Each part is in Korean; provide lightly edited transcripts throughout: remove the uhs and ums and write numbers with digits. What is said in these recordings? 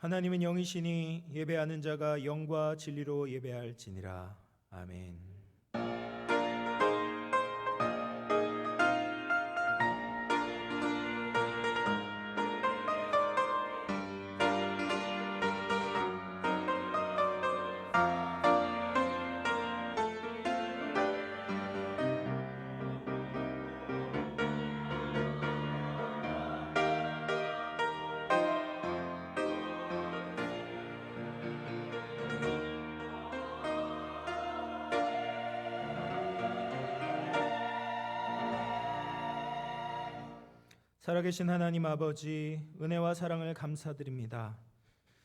하나님은 영이시니 예배하는 자가 영과 진리로 예배할지니라. 아멘. 살아계신 하나님 아버지, 은혜와 사랑을 감사드립니다.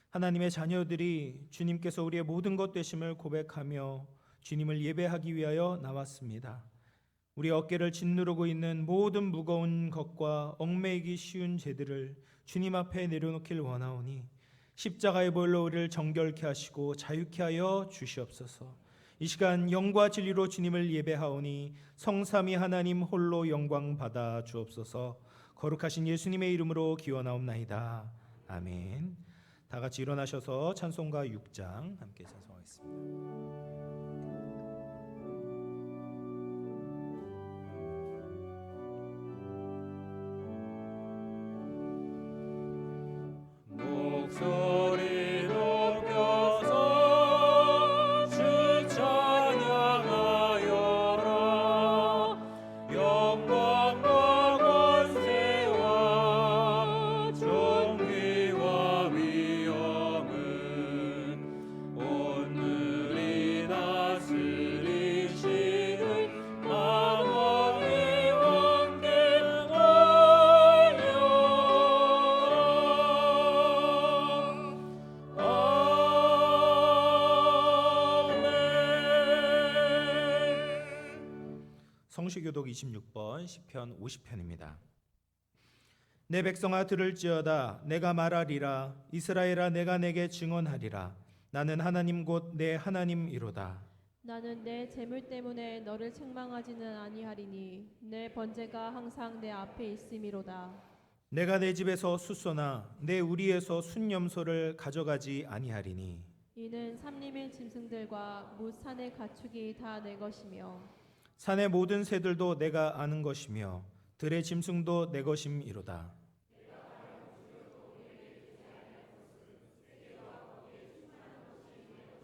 하나님의 자녀들이 주님께서 우리의 모든 것 되심을 고백하며 주님을 예배하기 위하여 나왔습니다. 우리 어깨를 짓누르고 있는 모든 무거운 것과 얽매이기 쉬운 죄들을 주님 앞에 내려놓길 원하오니 십자가의 보혈로 우리를 정결케 하시고 자유케 하여 주시옵소서. 이 시간 영과 진리로 주님을 예배하오니 성삼위 하나님 홀로 영광 받아 주옵소서. 거룩하신 예수님의 이름으로 기원하옵나이다. 아멘. 다 같이 일어나셔서 찬송가 6장 함께 찬송하겠습니다. 목소리 높여서 주 찬양하여라. 영광과 권세와 존귀와 위엄은 오늘이 다스리시는 왕의 왕께 성시교독 26번 시편 50편입니다. 내 백성아 들을지어다. 내가 말하리라. 이스라엘아 내가 내게 증언하리라. 나는 하나님 곧 내 하나님이로다. 나는 내 재물 때문에 너를 책망하지는 아니하리니 내 번제가 항상 내 앞에 있음이로다. 내가 내 집에서 숫소나 내 우리에서 순염소를 가져가지 아니하리니 이는 삼림의 짐승들과 무산의 가축이 다 내 것이며 산의 모든 새들도 내가 아는 것이며 들의 짐승도 내 것임이로다.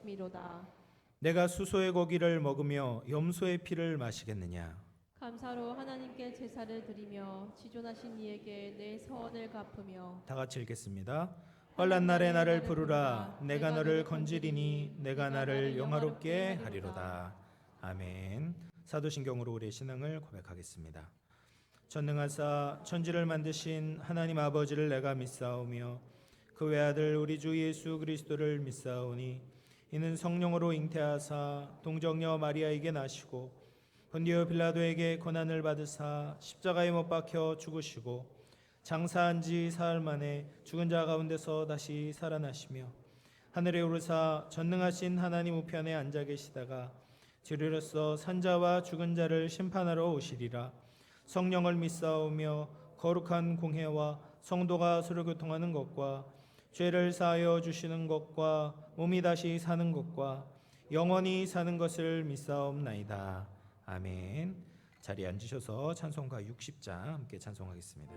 미로다. 내가 수소의 고기를 먹으며 염소의 피를 마시겠느냐. 감사로 하나님께 제사를 드리며 지존하신 이에게 내 서원을 갚으며. 다 같이 읽겠습니다. 환난 날에 나를 부르라. 내가 너를 건지리니 내가 나를 영화롭게 하리로다. 아멘. 사도신경으로 우리의 신앙을 고백하겠습니다. 전능하사 천지를 만드신 하나님 아버지를 내가 믿사오며 그 외아들 우리 주 예수 그리스도를 믿사오니 이는 성령으로 잉태하사 동정녀 마리아에게 나시고 본디오 빌라도에게 고난을 받으사 십자가에 못 박혀 죽으시고 장사한 지 사흘 만에 죽은 자 가운데서 다시 살아나시며 하늘에 오르사 전능하신 하나님 우편에 앉아 계시다가 주리로서 산자와 죽은 자를 심판하러 오시리라. 성령을 믿사오며 거룩한 공회와 성도가 서로 교통하는 것과 죄를 사하여 주시는 것과 몸이 다시 사는 것과 영원히 사는 것을 믿사옵나이다. 아멘. 자리에 앉으셔서 찬송가 60장 함께 찬송하겠습니다.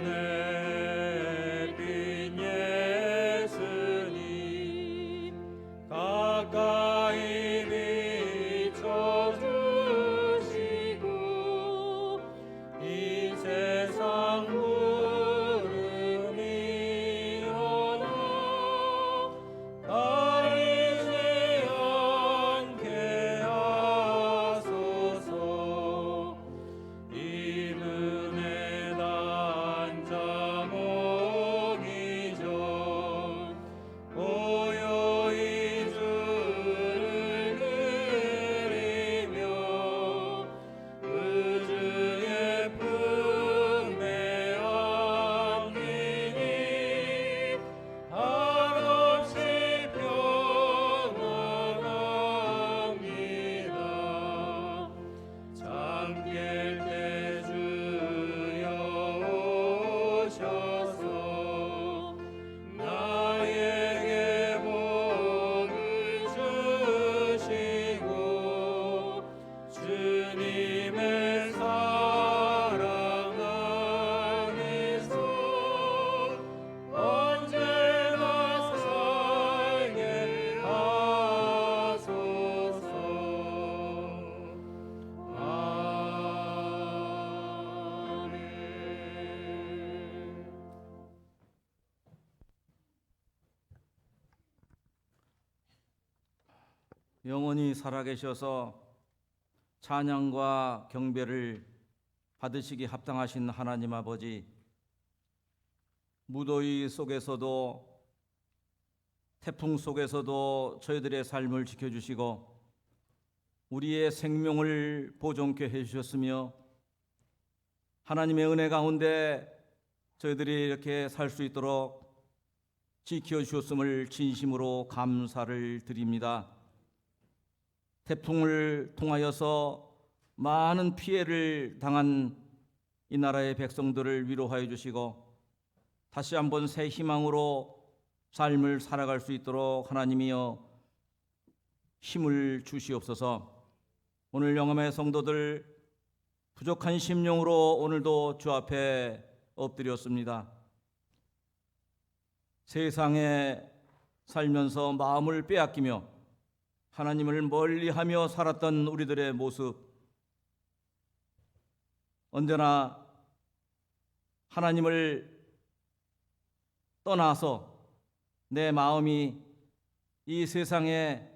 영혼의 빛 예수님 가까이 비춰주시고 이 세상 구름이 영원히 살아계셔서 찬양과 경배를 받으시기 합당하신 하나님 아버지, 무더위 속에서도 태풍 속에서도 저희들의 삶을 지켜주시고 우리의 생명을 보존케 해주셨으며 하나님의 은혜 가운데 저희들이 이렇게 살 수 있도록 지켜주셨음을 진심으로 감사를 드립니다. 태풍을 통하여서 많은 피해를 당한 이 나라의 백성들을 위로하여 주시고 다시 한번 새 희망으로 삶을 살아갈 수 있도록 하나님이여 힘을 주시옵소서. 오늘 영암의 성도들 부족한 심령으로 오늘도 주 앞에 엎드렸습니다. 세상에 살면서 마음을 빼앗기며 하나님을 멀리하며 살았던 우리들의 모습, 언제나 하나님을 떠나서 내 마음이 이 세상에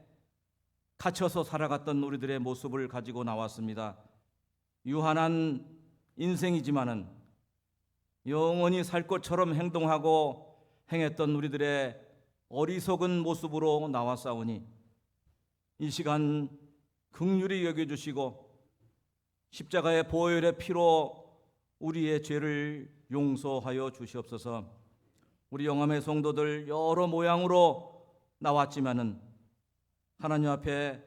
갇혀서 살아갔던 우리들의 모습을 가지고 나왔습니다. 유한한 인생이지만은 영원히 살 것처럼 행동하고 행했던 우리들의 어리석은 모습으로 나왔사오니 이 시간 긍휼히 여겨주시고 십자가의 보혈의 피로 우리의 죄를 용서하여 주시옵소서. 우리 영암의 성도들 여러 모양으로 나왔지만은 하나님 앞에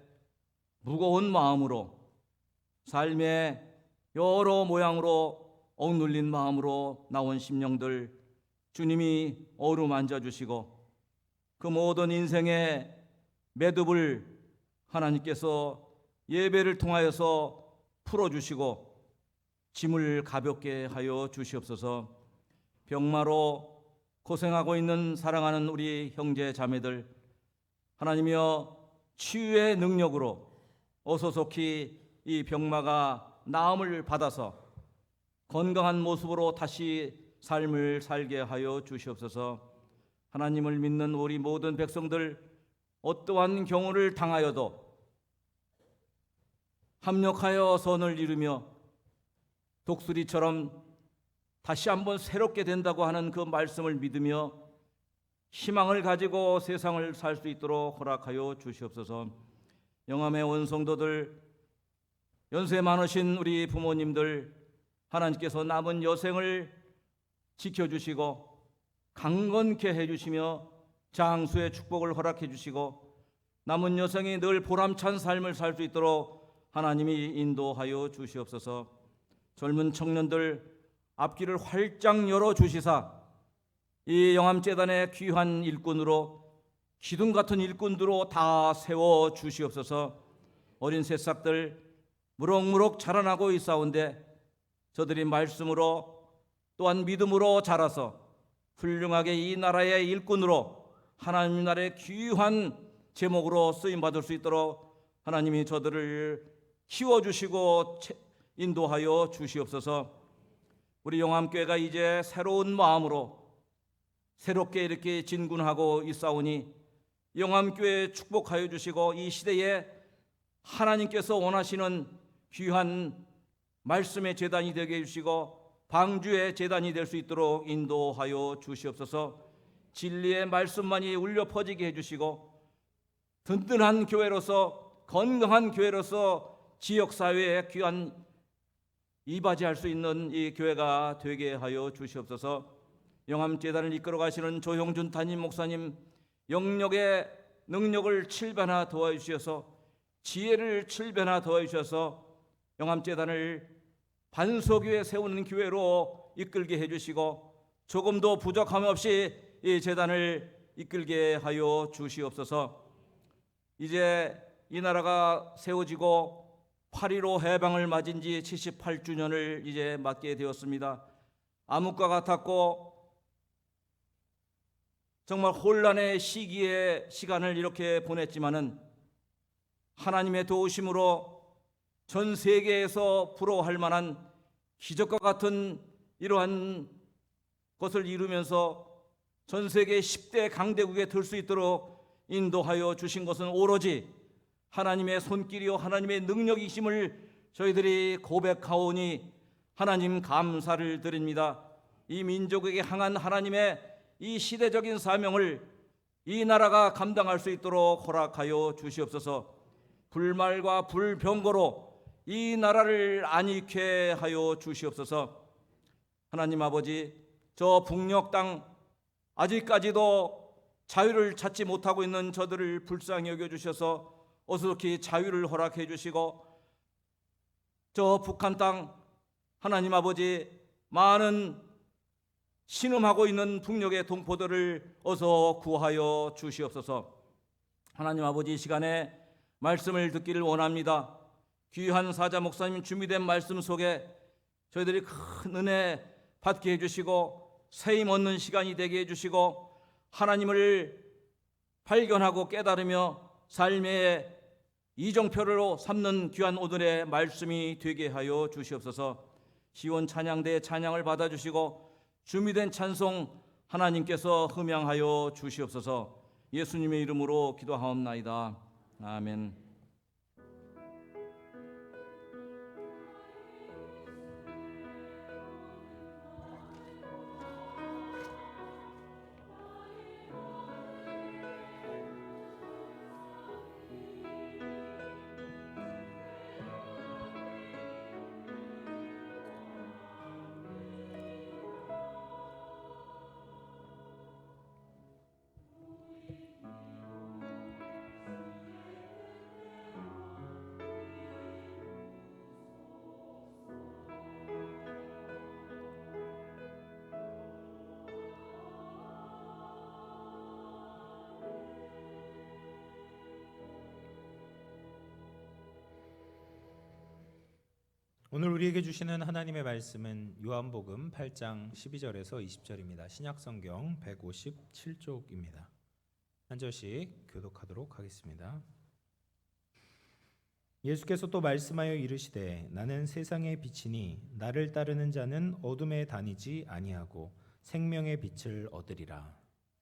무거운 마음으로 삶의 여러 모양으로 억눌린 마음으로 나온 심령들 주님이 어루만져 주시고 그 모든 인생의 매듭을 하나님께서 예배를 통하여서 풀어주시고 짐을 가볍게 하여 주시옵소서. 병마로 고생하고 있는 사랑하는 우리 형제 자매들 하나님이여 치유의 능력으로 어소속히 이 병마가 나음을 받아서 건강한 모습으로 다시 삶을 살게 하여 주시옵소서. 하나님을 믿는 우리 모든 백성들 어떠한 경우를 당하여도 합력하여 선을 이루며 독수리처럼 다시 한번 새롭게 된다고 하는 그 말씀을 믿으며 희망을 가지고 세상을 살 수 있도록 허락하여 주시옵소서. 영암의 원성도들, 연세 많으신 우리 부모님들 하나님께서 남은 여생을 지켜주시고 강건케 해주시며 장수의 축복을 허락해 주시고 남은 여생이 늘 보람찬 삶을 살 수 있도록 하나님이 인도하여 주시옵소서. 젊은 청년들 앞길을 활짝 열어주시사 이 영암재단의 귀한 일꾼으로 기둥 같은 일꾼들로 다 세워 주시옵소서. 어린 새싹들 무럭무럭 자라나고 있사온데 저들이 말씀으로 또한 믿음으로 자라서 훌륭하게 이 나라의 일꾼으로 하나님 나라의 귀한 제목으로 쓰임받을 수 있도록 하나님이 저들을 키워주시고 인도하여 주시옵소서. 우리 영암교회가 이제 새로운 마음으로 새롭게 이렇게 진군하고 있사오니 영암교회 축복하여 주시고 이 시대에 하나님께서 원하시는 귀한 말씀의 제단이 되게 해주시고 방주의 제단이 될 수 있도록 인도하여 주시옵소서. 진리의 말씀만이 울려 퍼지게 해주시고 든든한 교회로서 건강한 교회로서 지역사회에 귀한 이바지할 수 있는 이 교회가 되게 하여 주시옵소서. 영암재단을 이끌어 가시는 조형준 담임 목사님 영역의 능력을 7배나 도와주셔서 지혜를 7배나 도와주셔서 영암재단을 반석위에 세우는 교회로 이끌게 해주시고 조금도 부족함 없이 이 재단을 이끌게 하여 주시옵소서. 이제 이 나라가 세워지고 8.15 해방을 맞은 지 78주년을 이제 맞게 되었습니다. 암흑과 같았고 정말 혼란의 시기에 시간을 이렇게 보냈지만은 하나님의 도우심으로 전 세계에서 부러워할 만한 기적과 같은 이러한 것을 이루면서 전 세계 10대 강대국에 들 수 있도록 인도하여 주신 것은 오로지 하나님의 손길이요 하나님의 능력이심을 저희들이 고백하오니 하나님 감사를 드립니다. 이 민족에게 향한 하나님의 이 시대적인 사명을 이 나라가 감당할 수 있도록 허락하여 주시옵소서. 불말과 불병거로 이 나라를 안익게 하여 주시옵소서. 하나님 아버지, 저 북녘 땅 아직까지도 자유를 찾지 못하고 있는 저들을 불쌍히 여겨주셔서 어수룩히 자유를 허락해 주시고, 저 북한 땅 하나님 아버지 많은 신음하고 있는 북녘의 동포들을 어서 구하여 주시옵소서. 하나님 아버지, 이 시간에 말씀을 듣기를 원합니다. 귀한 사자 목사님 준비된 말씀 속에 저희들이 큰 은혜 받게 해주시고 세임 얻는 시간이 되게 해주시고 하나님을 발견하고 깨달으며 삶의 이정표로 삼는 귀한 오늘의 말씀이 되게 하여 주시옵소서. 시온 찬양대의 찬양을 받아주시고 준비된 찬송 하나님께서 흠양하여 주시옵소서. 예수님의 이름으로 기도하옵나이다. 아멘. 오늘 우리에게 주시는 하나님의 말씀은 요한복음 8장 12절에서 20절입니다. 신약성경 157쪽입니다. 한 절씩 교독하도록 하겠습니다. 예수께서 또 말씀하여 이르시되 나는 세상의 빛이니 나를 따르는 자는 어둠에 다니지 아니하고 생명의 빛을 얻으리라.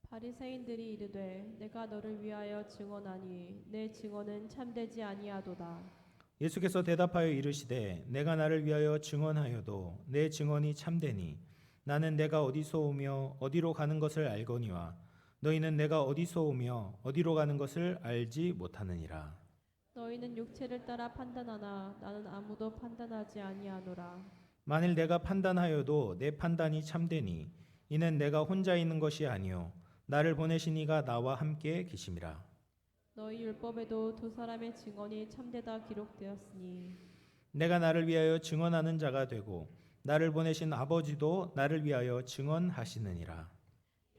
바리새인들이 이르되 내가 너를 위하여 증언하니 내 증언은 참되지 아니하도다. 예수께서 대답하여 이르시되 내가 나를 위하여 증언하여도 내 증언이 참되니 나는 내가 어디서 오며 어디로 가는 것을 알거니와 너희는 내가 어디서 오며 어디로 가는 것을 알지 못하느니라. 너희는 육체를 따라 판단하나 나는 아무도 판단하지 아니하노라. 만일 내가 판단하여도 내 판단이 참되니 이는 내가 혼자 있는 것이 아니요 나를 보내신 이가 나와 함께 계심이라. 너희 율법에도 두 사람의 증언이 참되다 기록되었으니 내가 나를 위하여 증언하는 자가 되고 나를 보내신 아버지도 나를 위하여 증언하시느니라.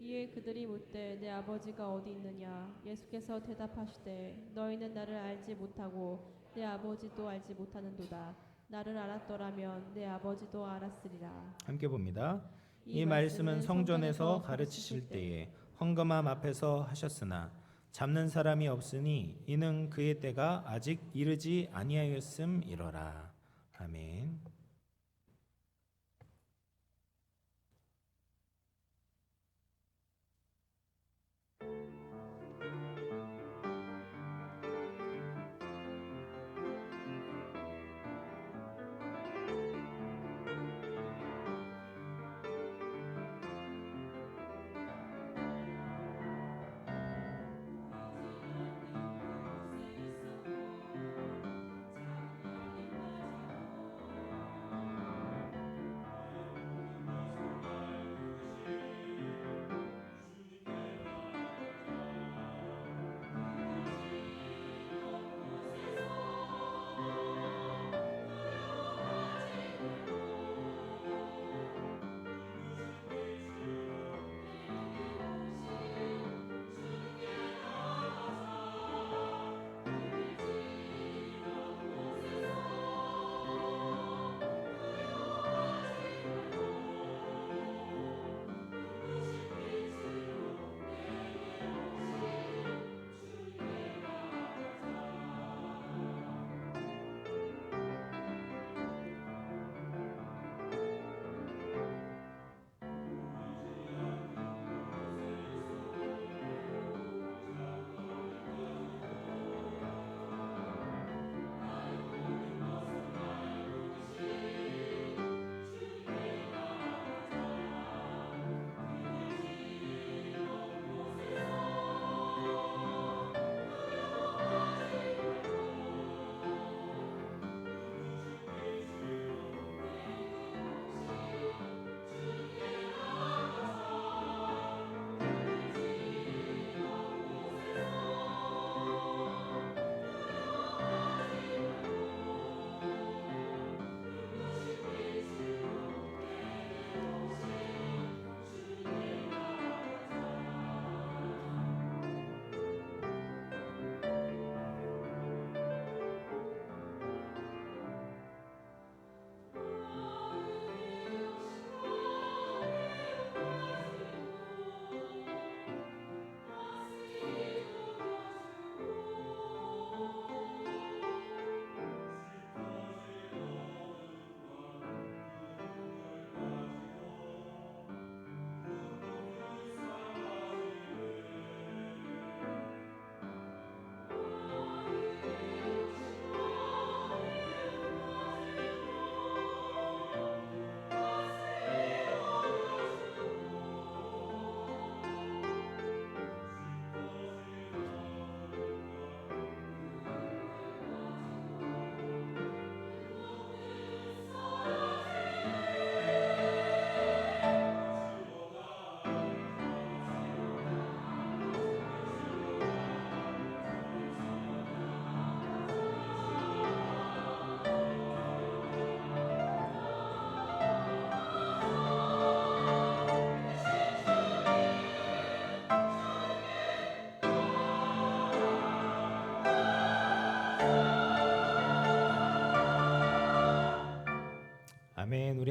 이에 그들이 묻되 내 아버지가 어디 있느냐. 예수께서 대답하시되 너희는 나를 알지 못하고 내 아버지도 알지 못하는도다. 나를 알았더라면 내 아버지도 알았으리라. 함께 봅니다. 이 말씀은 성전에서 가르치실 때에 헌금함 앞에서 하셨으나 잡는 사람이 없으니 이는 그의 때가 아직 이르지 아니하였음이로라. 아멘.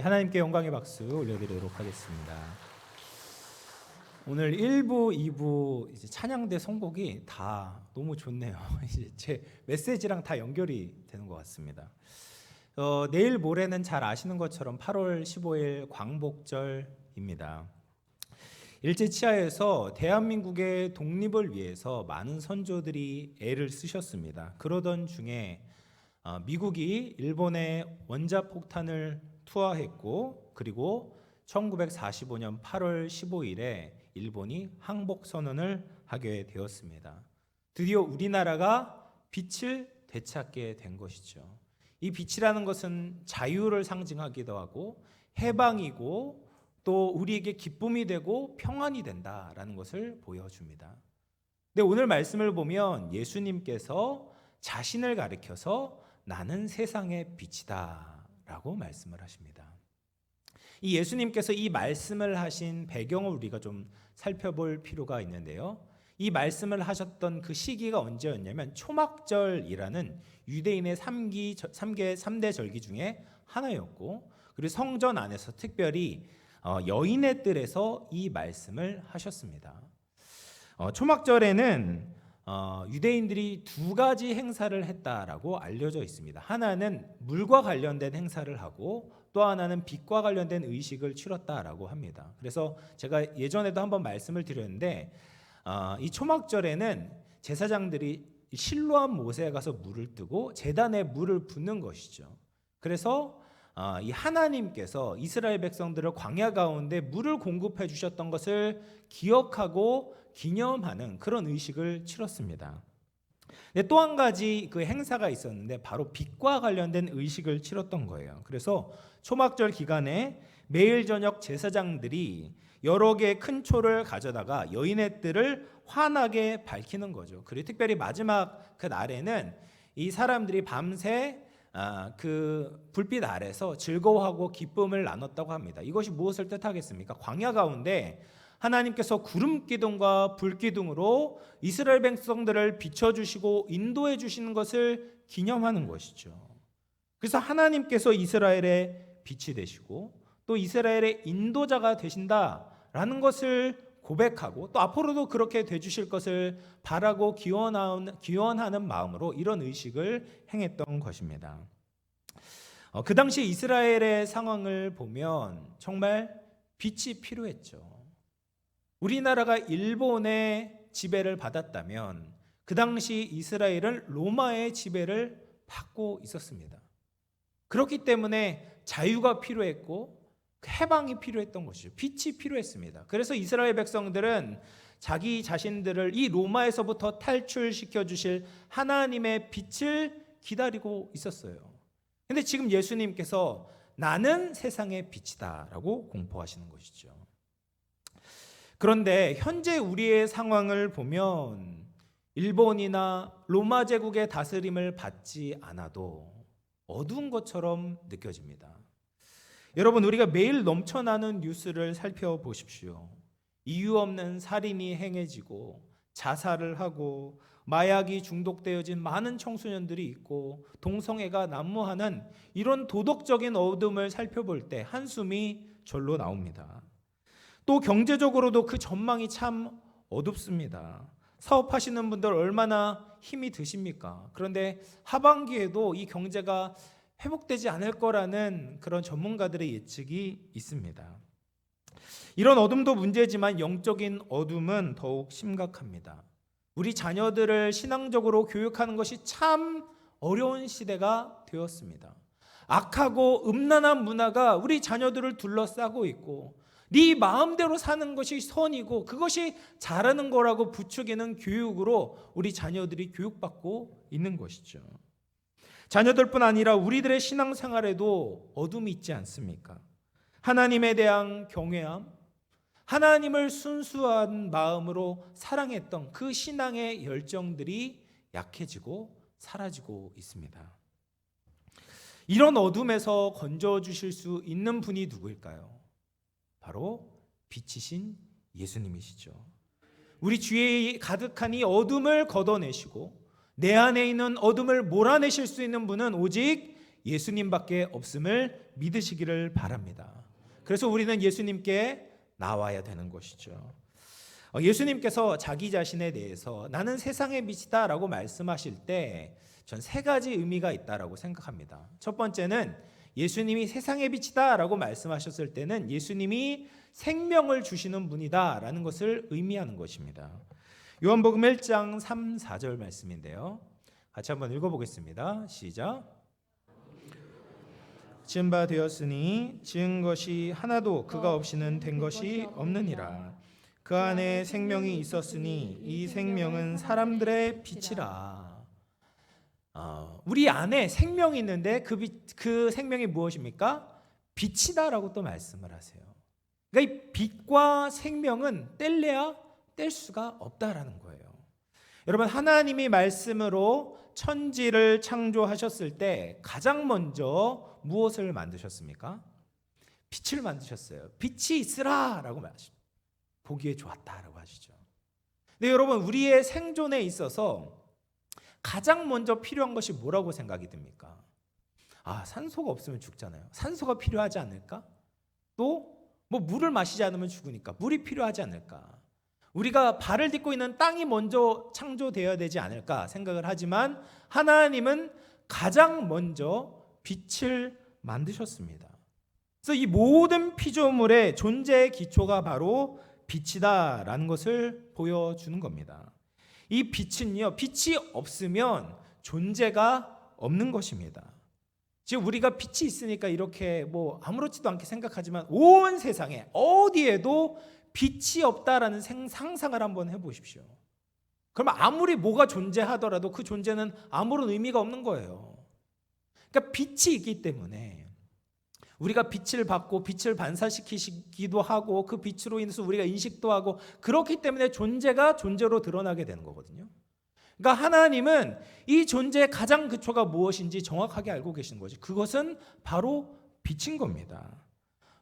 하나님께 영광의 박수 올려드리도록 하겠습니다. 오늘 1부, 2부 이제 찬양대 선곡이 다 너무 좋네요. 이제 제 메시지랑 다 연결이 되는 것 같습니다. 내일 모레는 잘 아시는 것처럼 8월 15일 광복절입니다. 일제치하에서 대한민국의 독립을 위해서 많은 선조들이 애를 쓰셨습니다. 그러던 중에 미국이 일본의 원자폭탄을 투하했고, 그리고 1945년 8월 15일에 일본이 항복선언을 하게 되었습니다. 드디어 우리나라가 빛을 되찾게 된 것이죠. 이 빛이라는 것은 자유를 상징하기도 하고 해방이고 또 우리에게 기쁨이 되고 평안이 된다라는 것을 보여줍니다. 근데 오늘 말씀을 보면 예수님께서 자신을 가리켜서 나는 세상의 빛이다 라고 말씀을 하십니다. 이 예수님께서 이 말씀을 하신 배경을 우리가 좀 살펴볼 필요가 있는데요. 이 말씀을 하셨던 그 시기가 언제였냐면 초막절이라는 유대인의 3대 절기 중에 하나였고, 그리고 성전 안에서 특별히 여인의 뜰에서 이 말씀을 하셨습니다. 초막절에는 유대인들이 두 가지 행사를 했다라고 알려져 있습니다. 하나는 물과 관련된 행사를 하고 또 하나는 빛과 관련된 의식을 치렀다라고 합니다. 그래서 제가 예전에도 한번 말씀을 드렸는데 이 초막절에는 제사장들이 실로암 못에 가서 물을 뜨고 제단에 물을 붓는 것이죠. 그래서 이 하나님께서 이스라엘 백성들을 광야 가운데 물을 공급해 주셨던 것을 기억하고 기념하는 그런 의식을 치렀습니다. 또 한 가지 그 행사가 있었는데 바로 빛과 관련된 의식을 치렀던 거예요. 그래서 초막절 기간에 매일 저녁 제사장들이 여러 개의 큰 초를 가져다가 여인의 뜰을 환하게 밝히는 거죠. 그리고 특별히 마지막 그 날에는 이 사람들이 밤새 그 불빛 아래서 즐거워하고 기쁨을 나눴다고 합니다. 이것이 무엇을 뜻하겠습니까? 광야 가운데 하나님께서 구름 기둥과 불 기둥으로 이스라엘 백성들을 비춰주시고 인도해 주시는 것을 기념하는 것이죠. 그래서 하나님께서 이스라엘의 빛이 되시고 또 이스라엘의 인도자가 되신다라는 것을 고백하고 또 앞으로도 그렇게 되주실 것을 바라고 기원하는 마음으로 이런 의식을 행했던 것입니다. 그 당시 이스라엘의 상황을 보면 정말 빛이 필요했죠. 우리나라가 일본의 지배를 받았다면 그 당시 이스라엘은 로마의 지배를 받고 있었습니다. 그렇기 때문에 자유가 필요했고 해방이 필요했던 것이죠. 빛이 필요했습니다. 그래서 이스라엘 백성들은 자기 자신들을 이 로마에서부터 탈출시켜 주실 하나님의 빛을 기다리고 있었어요. 근데 지금 예수님께서 나는 세상의 빛이다라고 공포하시는 것이죠. 그런데 현재 우리의 상황을 보면 일본이나 로마 제국의 다스림을 받지 않아도 어두운 것처럼 느껴집니다. 여러분, 우리가 매일 넘쳐나는 뉴스를 살펴보십시오. 이유 없는 살인이 행해지고 자살을 하고 마약이 중독되어진 많은 청소년들이 있고 동성애가 난무하는 이런 도덕적인 어둠을 살펴볼 때 한숨이 절로 나옵니다. 또 경제적으로도 그 전망이 참 어둡습니다. 사업하시는 분들 얼마나 힘이 드십니까? 그런데 하반기에도 이 경제가 회복되지 않을 거라는 그런 전문가들의 예측이 있습니다. 이런 어둠도 문제지만 영적인 어둠은 더욱 심각합니다. 우리 자녀들을 신앙적으로 교육하는 것이 참 어려운 시대가 되었습니다. 악하고 음란한 문화가 우리 자녀들을 둘러싸고 있고 네 마음대로 사는 것이 선이고 그것이 잘하는 거라고 부추기는 교육으로 우리 자녀들이 교육받고 있는 것이죠. 자녀들뿐 아니라 우리들의 신앙생활에도 어둠이 있지 않습니까? 하나님에 대한 경외함, 하나님을 순수한 마음으로 사랑했던 그 신앙의 열정들이 약해지고 사라지고 있습니다. 이런 어둠에서 건져주실 수 있는 분이 누구일까요? 바로 빛이신 예수님이시죠. 우리 주위에 가득한 이 어둠을 걷어내시고 내 안에 있는 어둠을 몰아내실 수 있는 분은 오직 예수님밖에 없음을 믿으시기를 바랍니다. 그래서 우리는 예수님께 나와야 되는 것이죠. 예수님께서 자기 자신에 대해서 나는 세상의 빛이다 라고 말씀하실 때 전 세 가지 의미가 있다라고 생각합니다. 첫 번째는 예수님이 세상의 빛이다 라고 말씀하셨을 때는 예수님이 생명을 주시는 분이다 라는 것을 의미하는 것입니다. 요한복음 1장 3, 4절 말씀인데요. 같이 한번 읽어보겠습니다. 시작. 지은 바 되었으니 지은 것이 하나도 그가 없이는 된 것이 없느니라. 그 안에 생명이 있었으니 이 생명은 사람들의 빛이라. 우리 안에 생명이 있는데 그 생명이 무엇입니까? 빛이다라고 또 말씀을 하세요. 그러니까 이 빛과 생명은 뗄래야 뗄 수가 없다라는 거예요. 여러분, 하나님이 말씀으로 천지를 창조하셨을 때 가장 먼저 무엇을 만드셨습니까? 빛을 만드셨어요. 빛이 있으라라고 말하십니다. 보기에 좋았다라고 하시죠. 근데 여러분, 우리의 생존에 있어서 가장 먼저 필요한 것이 뭐라고 생각이 듭니까? 산소가 없으면 죽잖아요. 산소가 필요하지 않을까? 또 뭐 물을 마시지 않으면 죽으니까 물이 필요하지 않을까? 우리가 발을 딛고 있는 땅이 먼저 창조되어야 되지 않을까 생각을 하지만 하나님은 가장 먼저 빛을 만드셨습니다. 그래서 이 모든 피조물의 존재의 기초가 바로 빛이다라는 것을 보여주는 겁니다. 이 빛은요, 빛이 없으면 존재가 없는 것입니다. 지금 우리가 빛이 있으니까 이렇게 뭐 아무렇지도 않게 생각하지만 온 세상에 어디에도 빛이 없다라는 상상을 한번 해보십시오. 그러면 아무리 뭐가 존재하더라도 그 존재는 아무런 의미가 없는 거예요. 그러니까 빛이 있기 때문에 우리가 빛을 받고 빛을 반사시키기도 하고 그 빛으로 인해서 우리가 인식도 하고 그렇기 때문에 존재가 존재로 드러나게 되는 거거든요. 그러니까 하나님은 이 존재의 가장 기초가 무엇인지 정확하게 알고 계시는 거죠. 그것은 바로 빛인 겁니다.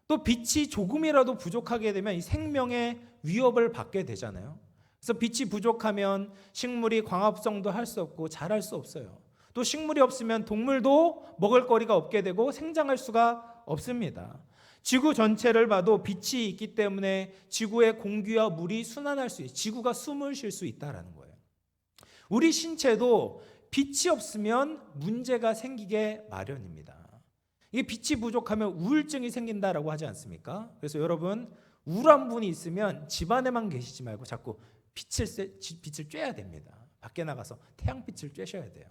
또 빛이 조금이라도 부족하게 되면 이 생명의 위협을 받게 되잖아요. 그래서 빛이 부족하면 식물이 광합성도 할 수 없고 자랄 수 없어요. 또 식물이 없으면 동물도 먹을 거리가 없게 되고 생장할 수가 없습니다. 지구 전체를 봐도 빛이 있기 때문에 지구의 공기와 물이 순환할 수 있어요. 지구가 숨을 쉴 수 있다는 거예요. 우리 신체도 빛이 없으면 문제가 생기게 마련입니다. 이 빛이 부족하면 우울증이 생긴다라고 하지 않습니까? 그래서 여러분, 우울한 분이 있으면 집안에만 계시지 말고 자꾸 빛을 쬐야 됩니다. 밖에 나가서 태양빛을 쬐셔야 돼요.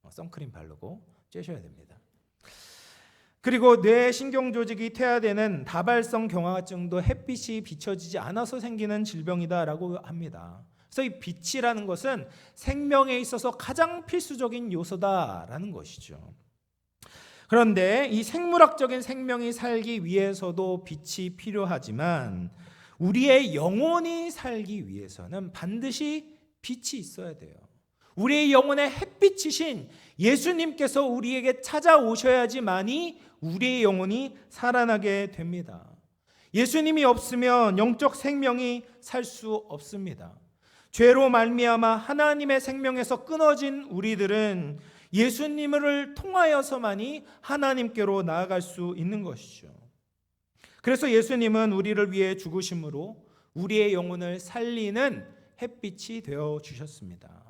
선크림 바르고 쬐셔야 됩니다. 그리고 뇌 신경 조직이 퇴화되는 다발성 경화증도 햇빛이 비춰지지 않아서 생기는 질병이다라고 합니다. 그래서 이 빛이라는 것은 생명에 있어서 가장 필수적인 요소다라는 것이죠. 그런데 이 생물학적인 생명이 살기 위해서도 빛이 필요하지만 우리의 영혼이 살기 위해서는 반드시 빛이 있어야 돼요. 우리의 영혼의 햇빛이신 예수님께서 우리에게 찾아오셔야지만이 우리의 영혼이 살아나게 됩니다. 예수님이 없으면 영적 생명이 살 수 없습니다. 죄로 말미암아 하나님의 생명에서 끊어진 우리들은 예수님을 통하여서만이 하나님께로 나아갈 수 있는 것이죠. 그래서 예수님은 우리를 위해 죽으심으로 우리의 영혼을 살리는 햇빛이 되어 주셨습니다.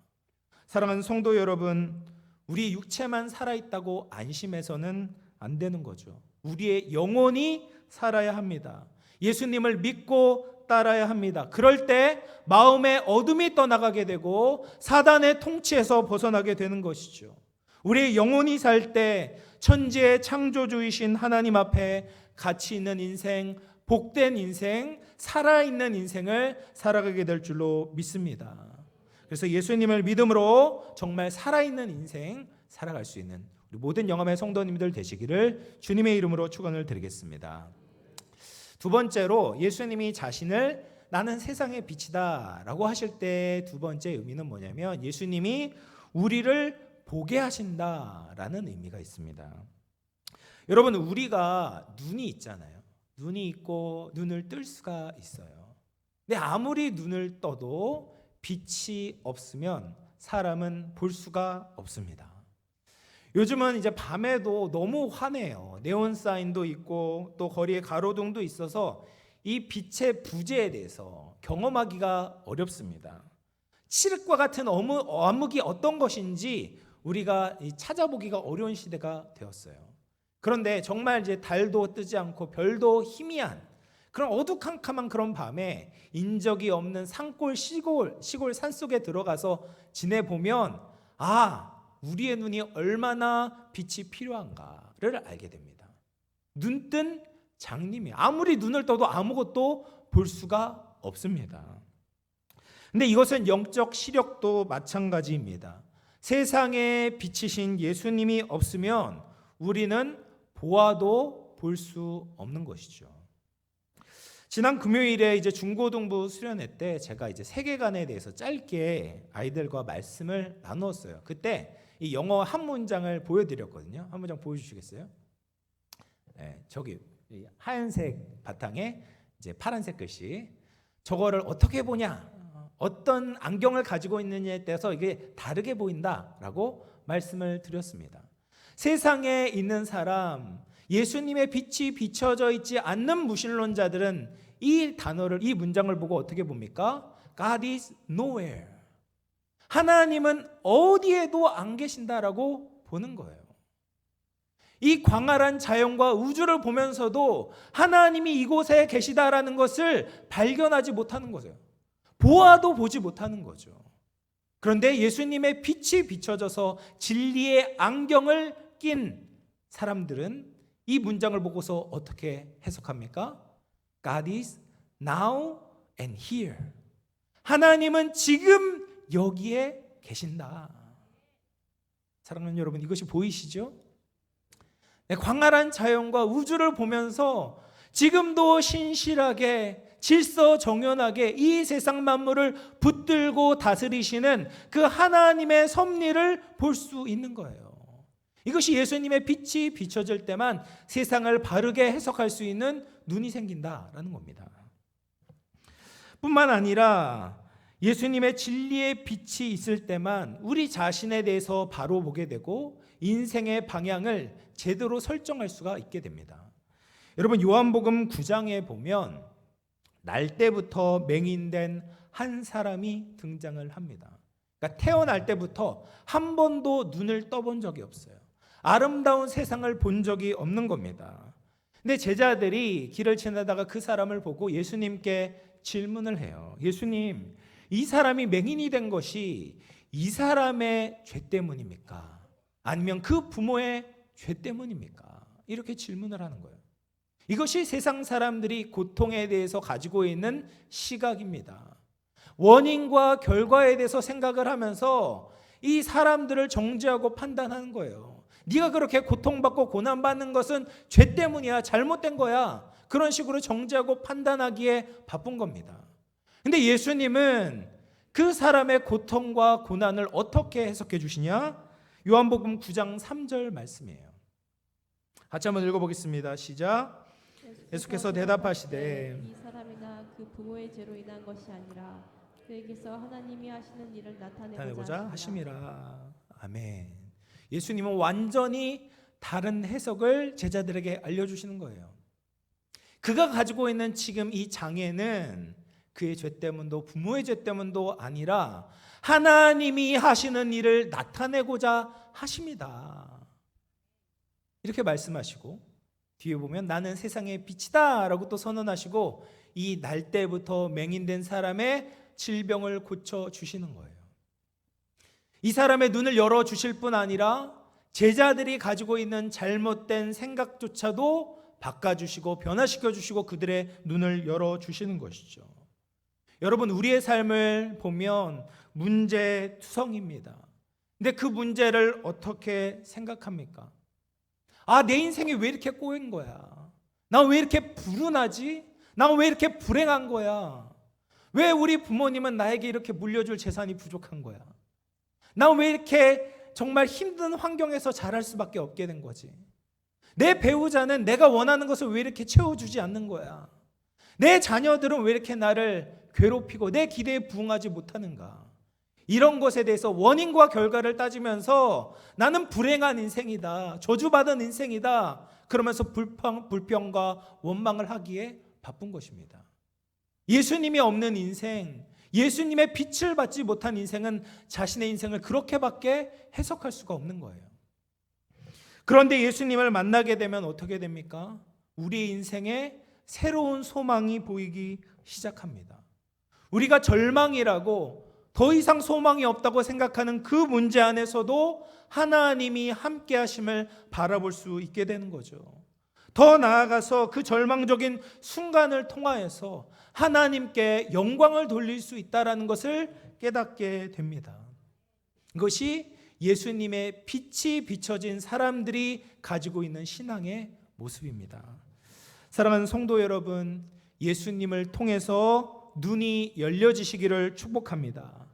사랑하는 성도 여러분, 우리 육체만 살아있다고 안심해서는 안 되는 거죠. 우리의 영혼이 살아야 합니다. 예수님을 믿고 따라야 합니다. 그럴 때 마음의 어둠이 떠나가게 되고 사단의 통치에서 벗어나게 되는 것이죠. 우리의 영혼이 살 때 천지의 창조주이신 하나님 앞에 가치 있는 인생, 복된 인생, 살아있는 인생을 살아가게 될 줄로 믿습니다. 그래서 예수님을 믿음으로 정말 살아있는 인생 살아갈 수 있는 우리 모든 영암의 성도님들 되시기를 주님의 이름으로 축원을 드리겠습니다. 두 번째로 예수님이 자신을 나는 세상의 빛이다 라고 하실 때 두 번째 의미는 뭐냐면 예수님이 우리를 보게 하신다라는 의미가 있습니다. 여러분, 우리가 눈이 있잖아요. 눈이 있고 눈을 뜰 수가 있어요. 근데 아무리 눈을 떠도 빛이 없으면 사람은 볼 수가 없습니다. 요즘은 이제 밤에도 너무 환해요. 네온 사인도 있고 또 거리에 가로등도 있어서 이 빛의 부재에 대해서 경험하기가 어렵습니다. 칠흑과 같은 암흑이 어떤 것인지 우리가 찾아보기가 어려운 시대가 되었어요. 그런데 정말 이제 달도 뜨지 않고 별도 희미한 그런 어두컴컴한 그런 밤에 인적이 없는 산골 시골 산속에 들어가서 지내보면 우리의 눈이 얼마나 빛이 필요한가를 알게 됩니다. 눈뜬 장님이 아무리 눈을 떠도 아무것도 볼 수가 없습니다. 근데 이것은 영적 시력도 마찬가지입니다. 세상에 비치신 예수님이 없으면 우리는 보아도 볼 수 없는 것이죠. 지난 금요일에 이제 중고등부 수련회 때 제가 이제 세계관에 대해서 짧게 아이들과 말씀을 나누었어요. 그때 이 영어 한 문장을 보여드렸거든요. 한 문장 보여주시겠어요? 네, 저기 하얀색 바탕에 이제 파란색 글씨. 저거를 어떻게 보냐? 어떤 안경을 가지고 있느냐에 따라서 이게 다르게 보인다라고 말씀을 드렸습니다. 세상에 있는 사람, 예수님의 빛이 비춰져 있지 않는 무신론자들은 이 단어를, 이 문장을 보고 어떻게 봅니까? God is nowhere. 하나님은 어디에도 안 계신다라고 보는 거예요. 이 광활한 자연과 우주를 보면서도 하나님이 이곳에 계시다라는 것을 발견하지 못하는 거죠. 보아도 보지 못하는 거죠. 그런데 예수님의 빛이 비춰져서 진리의 안경을 낀 사람들은 이 문장을 보고서 어떻게 해석합니까? God is now and here. 하나님은 지금 여기에 계신다. 사랑하는 여러분, 이것이 보이시죠? 광활한 자연과 우주를 보면서 지금도 신실하게 질서정연하게 이 세상 만물을 붙들고 다스리시는 그 하나님의 섭리를 볼 수 있는 거예요. 이것이 예수님의 빛이 비춰질 때만 세상을 바르게 해석할 수 있는 눈이 생긴다라는 겁니다. 뿐만 아니라 예수님의 진리의 빛이 있을 때만 우리 자신에 대해서 바로 보게 되고 인생의 방향을 제대로 설정할 수가 있게 됩니다. 여러분, 요한복음 9장에 보면 날 때부터 맹인된 한 사람이 등장을 합니다. 그러니까 태어날 때부터 한 번도 눈을 떠본 적이 없어요. 아름다운 세상을 본 적이 없는 겁니다. 근데 제자들이 길을 지나다가 그 사람을 보고 예수님께 질문을 해요. 예수님, 이 사람이 맹인이 된 것이 이 사람의 죄 때문입니까? 아니면 그 부모의 죄 때문입니까? 이렇게 질문을 하는 거예요. 이것이 세상 사람들이 고통에 대해서 가지고 있는 시각입니다. 원인과 결과에 대해서 생각을 하면서 이 사람들을 정죄하고 판단하는 거예요. 네가 그렇게 고통받고 고난받는 것은 죄 때문이야, 잘못된 거야. 그런 식으로 정죄하고 판단하기에 바쁜 겁니다. 근데 예수님은 그 사람의 고통과 고난을 어떻게 해석해 주시냐? 요한복음 9장 3절 말씀이에요. 같이 한번 읽어보겠습니다. 시작. 예수께서 대답하시되 이 사람이나 그 부모의 죄로 인한 것이 아니라 그에게서 하나님이 하시는 일을 나타내고자 하심이라. 아멘. 예수님은 완전히 다른 해석을 제자들에게 알려주시는 거예요. 그가 가지고 있는 지금 이 장애는 그의 죄 때문도 부모의 죄 때문도 아니라 하나님이 하시는 일을 나타내고자 하십니다. 이렇게 말씀하시고 뒤에 보면 나는 세상의 빛이다 라고 또 선언하시고 이 날 때부터 맹인된 사람의 질병을 고쳐주시는 거예요. 이 사람의 눈을 열어주실 뿐 아니라 제자들이 가지고 있는 잘못된 생각조차도 바꿔주시고 변화시켜주시고 그들의 눈을 열어주시는 것이죠. 여러분, 우리의 삶을 보면 문제투성입니다. 근데 그 문제를 어떻게 생각합니까? 내 인생이 왜 이렇게 꼬인 거야? 나 왜 이렇게 불운하지? 나 왜 이렇게 불행한 거야? 왜 우리 부모님은 나에게 이렇게 물려줄 재산이 부족한 거야? 나 왜 이렇게 정말 힘든 환경에서 자랄 수밖에 없게 된 거지? 내 배우자는 내가 원하는 것을 왜 이렇게 채워주지 않는 거야? 내 자녀들은 왜 이렇게 나를 괴롭히고 내 기대에 부응하지 못하는가? 이런 것에 대해서 원인과 결과를 따지면서 나는 불행한 인생이다, 저주받은 인생이다, 그러면서 불평과 원망을 하기에 바쁜 것입니다. 예수님이 없는 인생, 예수님의 빛을 받지 못한 인생은 자신의 인생을 그렇게밖에 해석할 수가 없는 거예요. 그런데 예수님을 만나게 되면 어떻게 됩니까? 우리의 인생에 새로운 소망이 보이기 시작합니다. 우리가 절망이라고 더 이상 소망이 없다고 생각하는 그 문제 안에서도 하나님이 함께 하심을 바라볼 수 있게 되는 거죠. 더 나아가서 그 절망적인 순간을 통하여서 하나님께 영광을 돌릴 수 있다는 것을 깨닫게 됩니다. 이것이 예수님의 빛이 비춰진 사람들이 가지고 있는 신앙의 모습입니다. 사랑하는 성도 여러분, 예수님을 통해서 눈이 열려지시기를 축복합니다.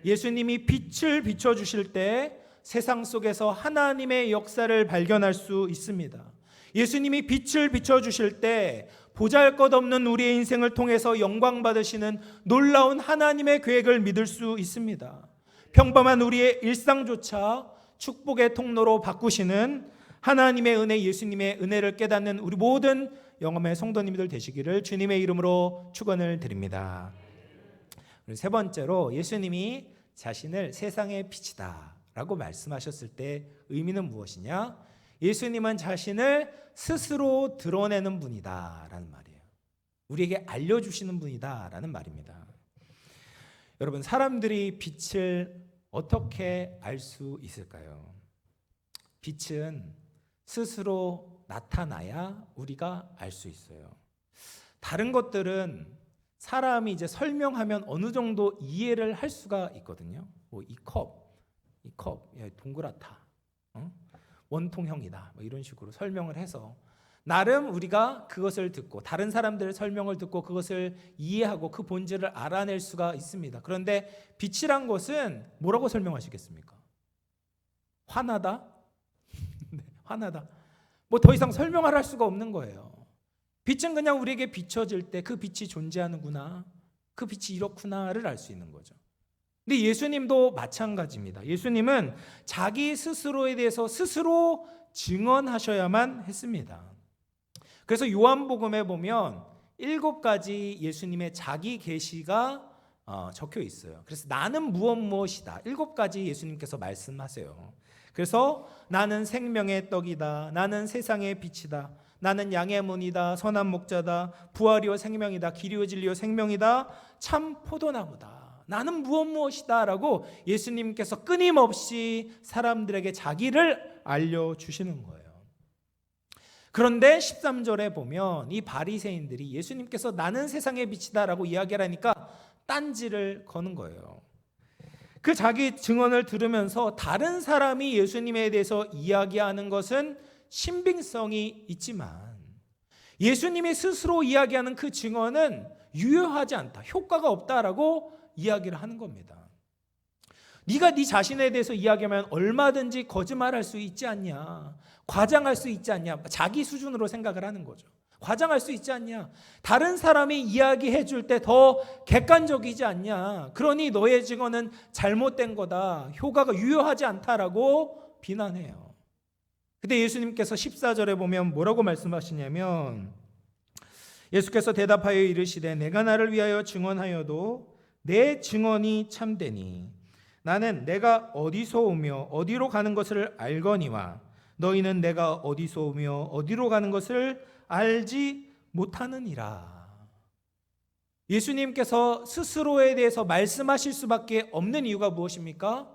예수님이 빛을 비춰주실 때 세상 속에서 하나님의 역사를 발견할 수 있습니다. 예수님이 빛을 비춰주실 때 보잘것없는 우리의 인생을 통해서 영광 받으시는 놀라운 하나님의 계획을 믿을 수 있습니다. 평범한 우리의 일상조차 축복의 통로로 바꾸시는 하나님의 은혜, 예수님의 은혜를 깨닫는 우리 모든 영험의 성도님들 되시기를 주님의 이름으로 축원을 드립니다. 그리고 세 번째로, 예수님이 자신을 세상의 빛이다 라고 말씀하셨을 때 의미는 무엇이냐? 예수님은 자신을 스스로 드러내는 분이다 라는 말이에요. 우리에게 알려주시는 분이다 라는 말입니다. 여러분, 사람들이 빛을 어떻게 알 수 있을까요? 빛은 스스로 나타나야 우리가 알 수 있어요. 다른 것들은 사람이 이제 설명하면 어느 정도 이해를 할 수가 있거든요. 이 컵, 동그랗다, 원통형이다, 이런 식으로 설명을 해서 나름 우리가 그것을 듣고 다른 사람들의 설명을 듣고 그것을 이해하고 그 본질을 알아낼 수가 있습니다. 그런데 빛이란 것은 뭐라고 설명하시겠습니까? 환하다? 환하다. 뭐 더 이상 설명을 할 수가 없는 거예요. 빛은 그냥 우리에게 비춰질 때 그 빛이 존재하는구나, 그 빛이 이렇구나를 알 수 있는 거죠. 근데 예수님도 마찬가지입니다. 예수님은 자기 스스로에 대해서 스스로 증언하셔야만 했습니다. 그래서 요한복음에 보면 7가지 예수님의 자기 계시가 적혀 있어요. 그래서 나는 무엇이다 7가지 예수님께서 말씀하세요. 그래서 나는 생명의 떡이다, 나는 세상의 빛이다, 나는 양의 문이다, 선한 목자다, 부활이요 생명이다, 길이요 진리요 생명이다, 참 포도나무다, 나는 무엇이다 라고 예수님께서 끊임없이 사람들에게 자기를 알려주시는 거예요. 그런데 13절에 보면 이 바리새인들이 예수님께서 나는 세상의 빛이다 라고 이야기를 하니까 딴지를 거는 거예요. 그 자기 증언을 들으면서 다른 사람이 예수님에 대해서 이야기하는 것은 신빙성이 있지만 예수님이 스스로 이야기하는 그 증언은 유효하지 않다, 효과가 없다라고 이야기를 하는 겁니다. 네가 네 자신에 대해서 이야기하면 얼마든지 거짓말할 수 있지 않냐, 과장할 수 있지 않냐, 자기 수준으로 생각을 하는 거죠. 과장할 수 있지 않냐, 다른 사람이 이야기해 줄 때 더 객관적이지 않냐, 그러니 너의 증언은 잘못된 거다, 효과가 유효하지 않다라고 비난해요. 근데 예수님께서 14절에 보면 뭐라고 말씀하시냐면, 예수께서 대답하여 이르시되 내가 나를 위하여 증언하여도 내 증언이 참되니 나는 내가 어디서 오며 어디로 가는 것을 알거니와 너희는 내가 어디서 오며 어디로 가는 것을 알지 못하느니라. 예수님께서 스스로에 대해서 말씀하실 수밖에 없는 이유가 무엇입니까?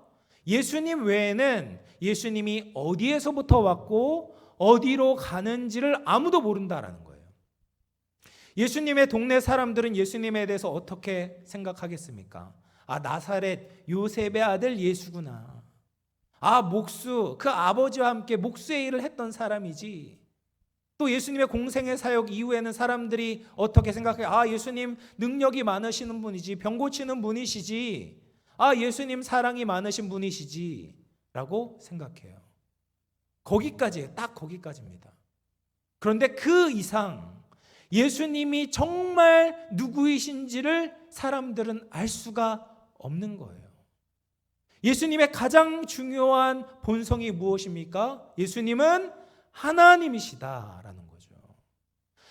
예수님 외에는 예수님이 어디에서부터 왔고 어디로 가는지를 아무도 모른다라는 거예요. 예수님의 동네 사람들은 예수님에 대해서 어떻게 생각하겠습니까? 나사렛 요셉의 아들 예수구나. 목수, 그 아버지와 함께 목수의 일을 했던 사람이지. 또 예수님의 공생의 사역 이후에는 사람들이 어떻게 생각해요? 예수님 능력이 많으시는 분이지, 병 고치는 분이시지, 예수님 사랑이 많으신 분이시지 라고 생각해요. 거기까지예요. 딱 거기까지입니다. 그런데 그 이상 예수님이 정말 누구이신지를 사람들은 알 수가 없는 거예요. 예수님의 가장 중요한 본성이 무엇입니까? 예수님은 하나님이시다라는 거죠.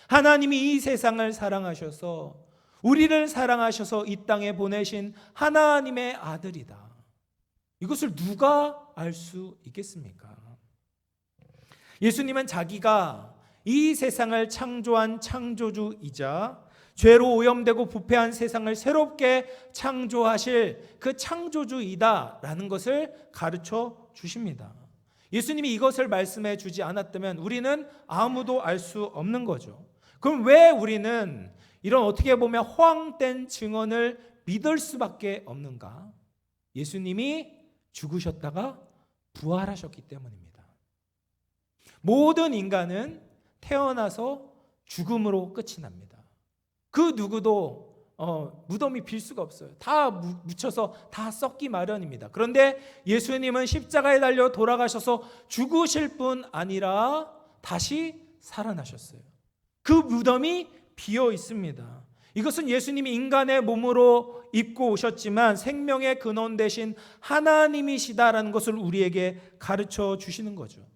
하나님이 이 세상을 사랑하셔서 우리를 사랑하셔서 이 땅에 보내신 하나님의 아들이다. 이것을 누가 알 수 있겠습니까? 예수님은 자기가 이 세상을 창조한 창조주이자 죄로 오염되고 부패한 세상을 새롭게 창조하실 그 창조주이다라는 것을 가르쳐 주십니다. 예수님이 이것을 말씀해 주지 않았다면 우리는 아무도 알 수 없는 거죠. 그럼 왜 우리는 이런 어떻게 보면 허황된 증언을 믿을 수밖에 없는가? 예수님이 죽으셨다가 부활하셨기 때문입니다. 모든 인간은 태어나서 죽음으로 끝이 납니다. 그 누구도 무덤이 빌 수가 없어요. 다 묻혀서 다 썩기 마련입니다. 그런데 예수님은 십자가에 달려 돌아가셔서 죽으실 뿐 아니라 다시 살아나셨어요. 그 무덤이 비어 있습니다. 이것은 예수님이 인간의 몸으로 입고 오셨지만 생명의 근원 되신 하나님이시다라는 것을 우리에게 가르쳐 주시는 거죠.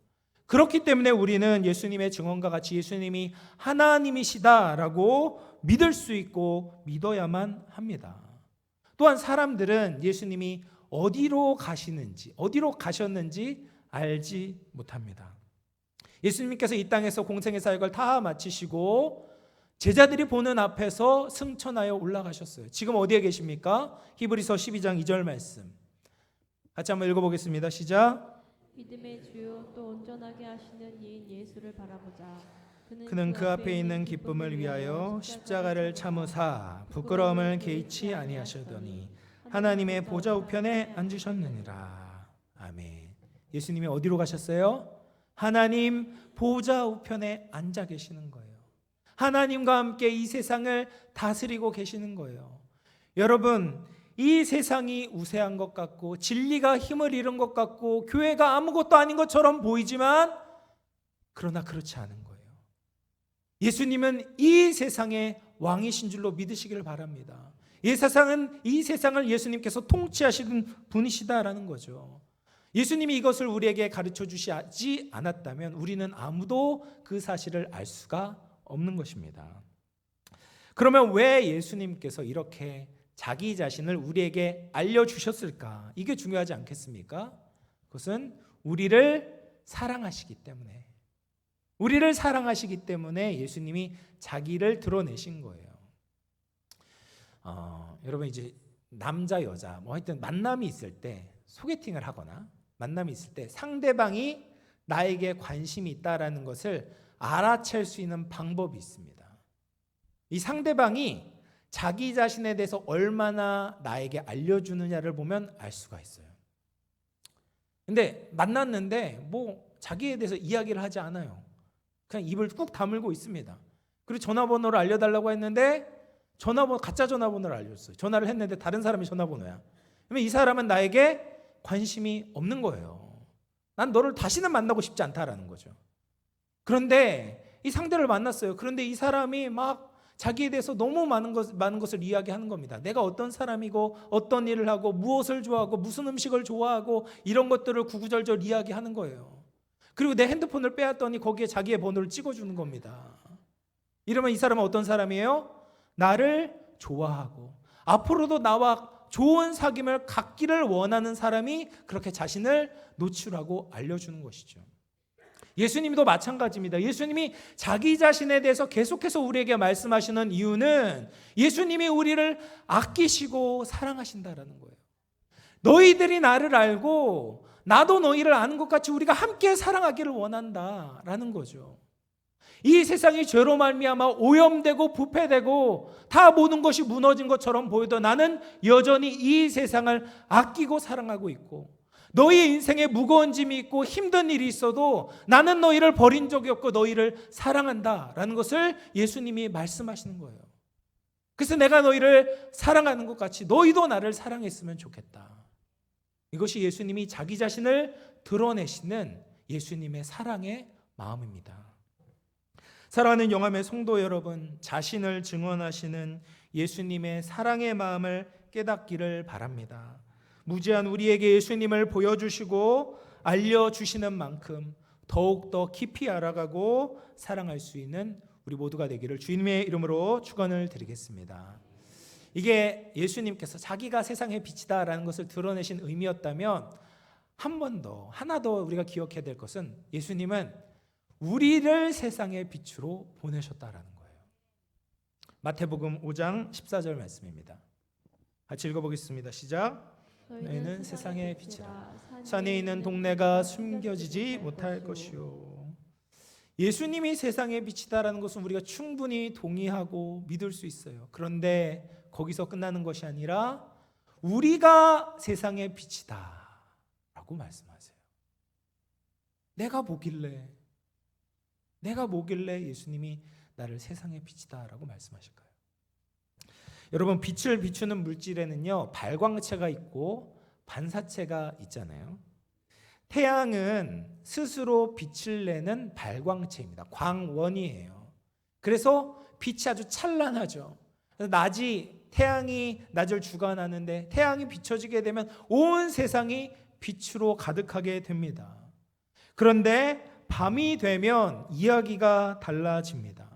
그렇기 때문에 우리는 예수님의 증언과 같이 예수님이 하나님이시다라고 믿을 수 있고 믿어야만 합니다. 또한 사람들은 예수님이 어디로 가셨는지 알지 못합니다. 예수님께서 이 땅에서 공생의 사역을 다 마치시고 제자들이 보는 앞에서 승천하여 올라가셨어요. 지금 어디에 계십니까? 히브리서 12장 2절 말씀 같이 한번 읽어보겠습니다. 시작. 믿음의 주요 또 온전하게 하시는 이인 예수를 바라보자. 그는 그 앞에 있는 기쁨을 위하여 십자가를 참으사 부끄러움을 개의치 아니하셨더니 하나님의 보좌 우편에 앉으셨느니라. 아멘. 예수님이 어디로 가셨어요? 하나님 보좌 우편에 앉아 계시는 거예요. 하나님과 함께 이 세상을 다스리고 계시는 거예요. 여러분, 이 세상이 우세한 것 같고 진리가 힘을 잃은 것 같고 교회가 아무것도 아닌 것처럼 보이지만 그러나 그렇지 않은 거예요. 예수님은 이 세상의 왕이신 줄로 믿으시기를 바랍니다. 이 세상을 예수님께서 통치하시는 분이시다라는 거죠. 예수님이 이것을 우리에게 가르쳐 주시지 않았다면 우리는 아무도 그 사실을 알 수가 없는 것입니다. 그러면 왜 예수님께서 이렇게 자기 자신을 우리에게 알려주셨을까? 이게 중요하지 않겠습니까? 그것은 우리를 사랑하시기 때문에 예수님이 자기를 드러내신 거예요. 여러분 이제 남자 여자 하여튼 만남이 있을 때 소개팅을 하거나 만남이 있을 때 상대방이 나에게 관심이 있다라는 것을 알아챌 수 있는 방법이 있습니다. 이 상대방이 자기 자신에 대해서 얼마나 나에게 알려주느냐를 보면 알 수가 있어요. 근데 만났는데 자기에 대해서 이야기를 하지 않아요. 그냥 입을 꾹 다물고 있습니다. 그리고 전화번호를 알려달라고 했는데 가짜 전화번호를 알려줬어요. 전화를 했는데 다른 사람이 전화번호야. 그러면 이 사람은 나에게 관심이 없는 거예요. 난 너를 다시는 만나고 싶지 않다라는 거죠. 그런데 이 상대를 만났어요. 그런데 이 사람이 막 자기에 대해서 너무 많은 것을 이야기하는 겁니다. 내가 어떤 사람이고 어떤 일을 하고 무엇을 좋아하고 무슨 음식을 좋아하고 이런 것들을 구구절절 이야기하는 거예요. 그리고 내 핸드폰을 빼앗더니 거기에 자기의 번호를 찍어주는 겁니다. 이러면 이 사람은 어떤 사람이에요? 나를 좋아하고 앞으로도 나와 좋은 사귐을 갖기를 원하는 사람이 그렇게 자신을 노출하고 알려주는 것이죠. 예수님도 마찬가지입니다. 예수님이 자기 자신에 대해서 계속해서 우리에게 말씀하시는 이유는 예수님이 우리를 아끼시고 사랑하신다라는 거예요. 너희들이 나를 알고 나도 너희를 아는 것 같이 우리가 함께 사랑하기를 원한다라는 거죠. 이 세상이 죄로 말미암아 오염되고 부패되고 다 모든 것이 무너진 것처럼 보여도 나는 여전히 이 세상을 아끼고 사랑하고 있고 너희 인생에 무거운 짐이 있고 힘든 일이 있어도 나는 너희를 버린 적이 없고 너희를 사랑한다라는 것을 예수님이 말씀하시는 거예요. 그래서 내가 너희를 사랑하는 것 같이 너희도 나를 사랑했으면 좋겠다. 이것이 예수님이 자기 자신을 드러내시는 예수님의 사랑의 마음입니다. 사랑하는 영암의 성도 여러분, 자신을 증언하시는 예수님의 사랑의 마음을 깨닫기를 바랍니다. 무지한 우리에게 예수님을 보여주시고 알려주시는 만큼 더욱더 깊이 알아가고 사랑할 수 있는 우리 모두가 되기를 주님의 이름으로 축원을 드리겠습니다. 이게 예수님께서 자기가 세상의 빛이다라는 것을 드러내신 의미였다면 하나 더 우리가 기억해야 될 것은 예수님은 우리를 세상의 빛으로 보내셨다라는 거예요. 마태복음 5장 14절 말씀입니다. 같이 읽어보겠습니다. 시작. 너희는 세상의 빛이라. 산에 있는 동네가 숨겨지지 못할 것이요. 예수님이 세상의 빛이다라는 것은 우리가 충분히 동의하고 믿을 수 있어요. 그런데 거기서 끝나는 것이 아니라 우리가 세상의 빛이다 라고 말씀하세요. 내가 뭐길래 예수님이 나를 세상의 빛이다 라고 말씀하실까요? 여러분, 빛을 비추는 물질에는요 발광체가 있고 반사체가 있잖아요. 태양은 스스로 빛을 내는 발광체입니다. 광원이에요. 그래서 빛이 아주 찬란하죠. 태양이 낮을 주관하는데 태양이 비춰지게 되면 온 세상이 빛으로 가득하게 됩니다. 그런데 밤이 되면 이야기가 달라집니다.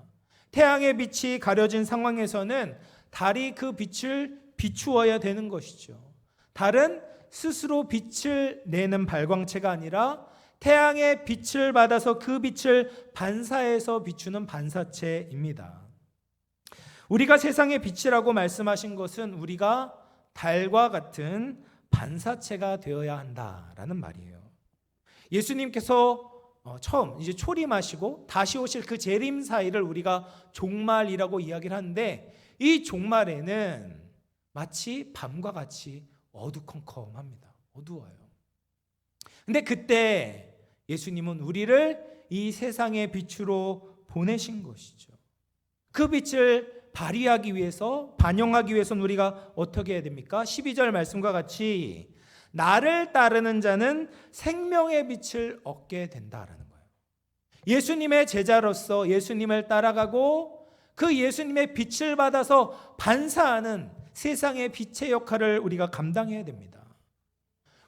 태양의 빛이 가려진 상황에서는 달이 그 빛을 비추어야 되는 것이죠. 달은 스스로 빛을 내는 발광체가 아니라 태양의 빛을 받아서 그 빛을 반사해서 비추는 반사체입니다. 우리가 세상의 빛이라고 말씀하신 것은 우리가 달과 같은 반사체가 되어야 한다라는 말이에요. 예수님께서 처음 이제 초림하시고 다시 오실 그 재림 사이를 우리가 종말이라고 이야기를 하는데 이 종말에는 마치 밤과 같이 어두컴컴합니다. 어두워요. 근데 그때 예수님은 우리를 이 세상의 빛으로 보내신 것이죠. 그 빛을 발휘하기 위해서, 반영하기 위해서는 우리가 어떻게 해야 됩니까? 12절 말씀과 같이 나를 따르는 자는 생명의 빛을 얻게 된다라는 거예요. 예수님의 제자로서 예수님을 따라가고 그 예수님의 빛을 받아서 반사하는 세상의 빛의 역할을 우리가 감당해야 됩니다.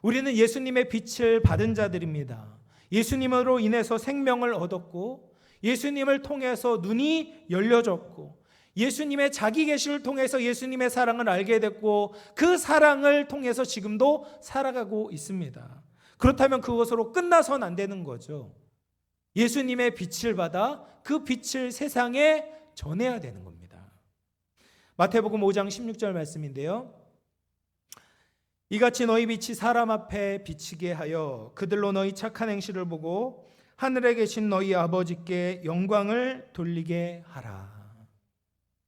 우리는 예수님의 빛을 받은 자들입니다. 예수님으로 인해서 생명을 얻었고 예수님을 통해서 눈이 열려졌고 예수님의 자기 계시를 통해서 예수님의 사랑을 알게 됐고 그 사랑을 통해서 지금도 살아가고 있습니다. 그렇다면 그것으로 끝나선 안 되는 거죠. 예수님의 빛을 받아 그 빛을 세상에 전해야 되는 겁니다. 마태복음 5장 16절 말씀인데요. 이같이 너희 빛이 사람 앞에 비치게 하여 그들로 너희 착한 행실을 보고 하늘에 계신 너희 아버지께 영광을 돌리게 하라.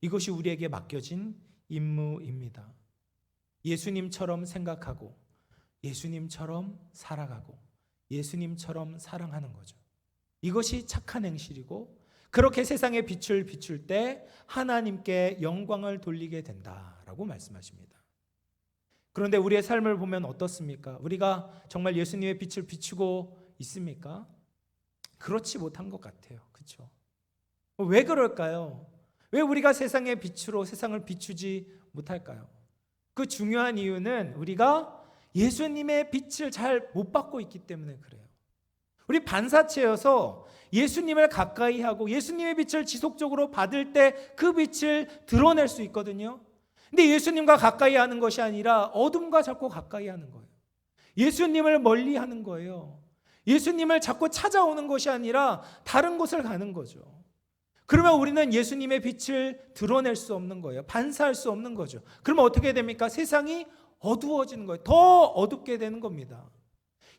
이것이 우리에게 맡겨진 임무입니다. 예수님처럼 생각하고 예수님처럼 살아가고 예수님처럼 사랑하는 거죠. 이것이 착한 행실이고 그렇게 세상의 빛을 비출 때 하나님께 영광을 돌리게 된다라고 말씀하십니다. 그런데 우리의 삶을 보면 어떻습니까? 우리가 정말 예수님의 빛을 비추고 있습니까? 그렇지 못한 것 같아요. 그렇죠? 왜 그럴까요? 왜 우리가 세상의 빛으로 세상을 비추지 못할까요? 그 중요한 이유는 우리가 예수님의 빛을 잘 못 받고 있기 때문에 그래요. 우리 반사체여서 예수님을 가까이 하고 예수님의 빛을 지속적으로 받을 때 그 빛을 드러낼 수 있거든요. 근데 예수님과 가까이 하는 것이 아니라 어둠과 자꾸 가까이 하는 거예요. 예수님을 멀리 하는 거예요. 예수님을 자꾸 찾아오는 것이 아니라 다른 곳을 가는 거죠. 그러면 우리는 예수님의 빛을 드러낼 수 없는 거예요. 반사할 수 없는 거죠. 그러면 어떻게 됩니까? 세상이 어두워지는 거예요. 더 어둡게 되는 겁니다.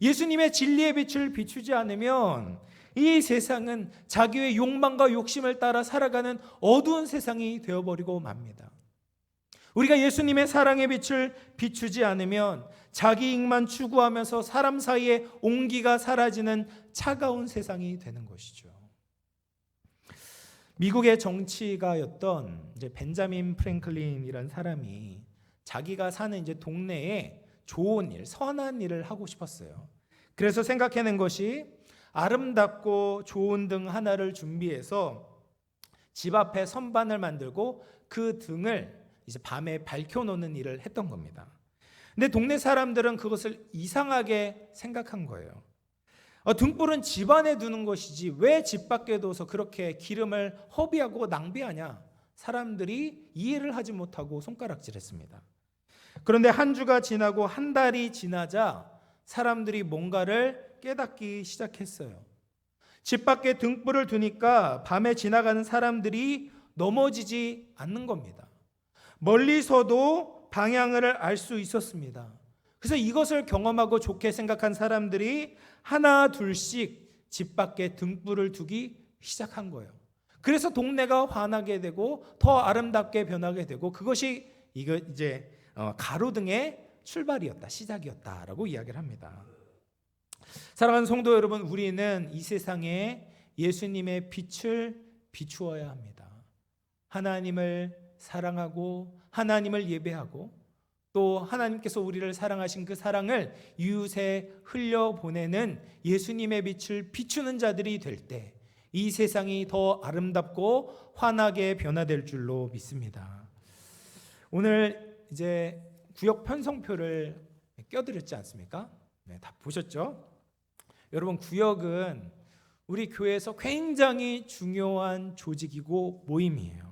예수님의 진리의 빛을 비추지 않으면 이 세상은 자기의 욕망과 욕심을 따라 살아가는 어두운 세상이 되어버리고 맙니다. 우리가 예수님의 사랑의 빛을 비추지 않으면 자기 이익만 추구하면서 사람 사이에 온기가 사라지는 차가운 세상이 되는 것이죠. 미국의 정치가였던 이제 벤자민 프랭클린이라는 사람이 자기가 사는 이제 동네에 좋은 일, 선한 일을 하고 싶었어요. 그래서 생각해낸 것이 아름답고 좋은 등 하나를 준비해서 집 앞에 선반을 만들고 그 등을 이제 밤에 밝혀놓는 일을 했던 겁니다. 근데 동네 사람들은 그것을 이상하게 생각한 거예요. 등불은 집 안에 두는 것이지 왜 집 밖에 둬서 그렇게 기름을 허비하고 낭비하냐? 사람들이 이해를 하지 못하고 손가락질했습니다. 그런데 한 주가 지나고 한 달이 지나자 사람들이 뭔가를 깨닫기 시작했어요. 집 밖에 등불을 두니까 밤에 지나가는 사람들이 넘어지지 않는 겁니다. 멀리서도 방향을 알 수 있었습니다. 그래서 이것을 경험하고 좋게 생각한 사람들이 하나 둘씩 집 밖에 등불을 두기 시작한 거예요. 그래서 동네가 환하게 되고 더 아름답게 변하게 되고 그것이 이제 가로등의 출발이었다, 시작이었다라고 이야기를 합니다. 사랑하는 성도 여러분, 우리는 이 세상에 예수님의 빛을 비추어야 합니다. 하나님을 사랑하고 하나님을 예배하고 또 하나님께서 우리를 사랑하신 그 사랑을 이웃에 흘려보내는 예수님의 빛을 비추는 자들이 될 때 이 세상이 더 아름답고 환하게 변화될 줄로 믿습니다. 오늘 이제 구역 편성표를 껴드렸지 않습니까? 네, 다 보셨죠? 여러분, 구역은 우리 교회에서 굉장히 중요한 조직이고 모임이에요.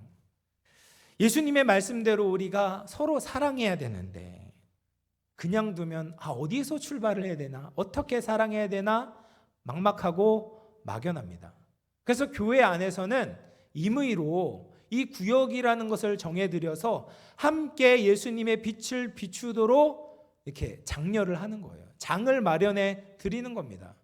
예수님의 말씀대로 우리가 서로 사랑해야 되는데 그냥 두면 어디에서 출발을 해야 되나? 어떻게 사랑해야 되나? 막막하고 막연합니다. 그래서 교회 안에서는 임의로 이 구역이라는 것을 정해드려서 함께 예수님의 빛을 비추도록 이렇게 장려를 하는 거예요. 장을 마련해 드리는 겁니다.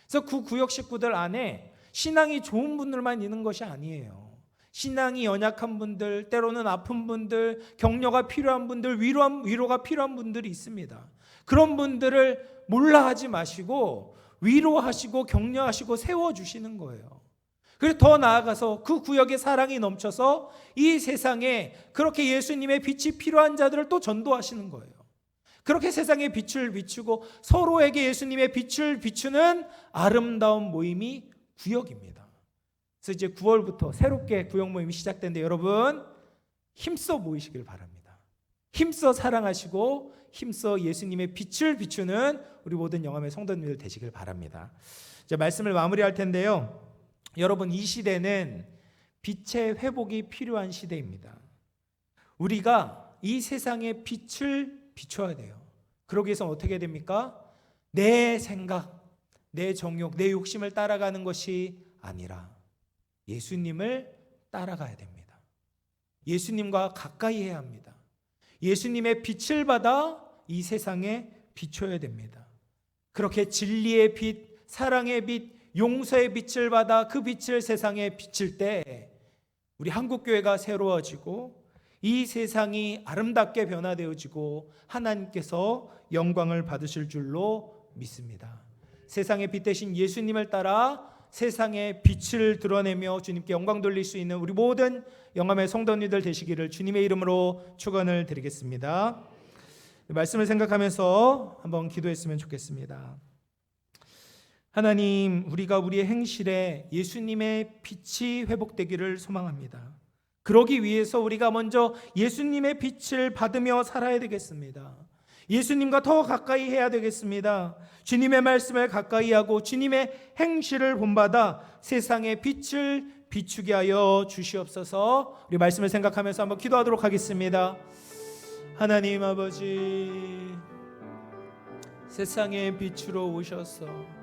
그래서 그 구역 식구들 안에 신앙이 좋은 분들만 있는 것이 아니에요. 신앙이 연약한 분들, 때로는 아픈 분들, 격려가 필요한 분들, 위로가 필요한 분들이 있습니다. 그런 분들을 몰라하지 마시고 위로하시고 격려하시고 세워주시는 거예요. 그리고 더 나아가서 그 구역에 사랑이 넘쳐서 이 세상에 그렇게 예수님의 빛이 필요한 자들을 또 전도하시는 거예요. 그렇게 세상에 빛을 비추고 서로에게 예수님의 빛을 비추는 아름다운 모임이 구역입니다. 그래서 이제 9월부터 새롭게 구역 모임이 시작되는데 여러분 힘써 모이시길 바랍니다. 힘써 사랑하시고 힘써 예수님의 빛을 비추는 우리 모든 영암의 성도님들 되시길 바랍니다. 이제 말씀을 마무리할 텐데요. 여러분, 이 시대는 빛의 회복이 필요한 시대입니다. 우리가 이 세상의 빛을 비춰야 돼요. 그러기 위해서는 어떻게 됩니까? 내 생각, 내 정욕, 내 욕심을 따라가는 것이 아니라 예수님을 따라가야 됩니다. 예수님과 가까이 해야 합니다. 예수님의 빛을 받아 이 세상에 비춰야 됩니다. 그렇게 진리의 빛, 사랑의 빛, 용서의 빛을 받아 그 빛을 세상에 비칠 때 우리 한국교회가 새로워지고 이 세상이 아름답게 변화되어지고 하나님께서 영광을 받으실 줄로 믿습니다. 세상의 빛 대신 예수님을 따라 세상의 빛을 드러내며 주님께 영광 돌릴 수 있는 우리 모든 영암의 성도님들 되시기를 주님의 이름으로 축원을 드리겠습니다. 말씀을 생각하면서 한번 기도했으면 좋겠습니다. 하나님, 우리가 우리의 행실에 예수님의 빛이 회복되기를 소망합니다. 그러기 위해서 우리가 먼저 예수님의 빛을 받으며 살아야 되겠습니다. 예수님과 더 가까이 해야 되겠습니다. 주님의 말씀을 가까이 하고 주님의 행실을 본받아 세상의 빛을 비추게 하여 주시옵소서. 우리 말씀을 생각하면서 한번 기도하도록 하겠습니다. 하나님 아버지, 세상의 빛으로 오셔서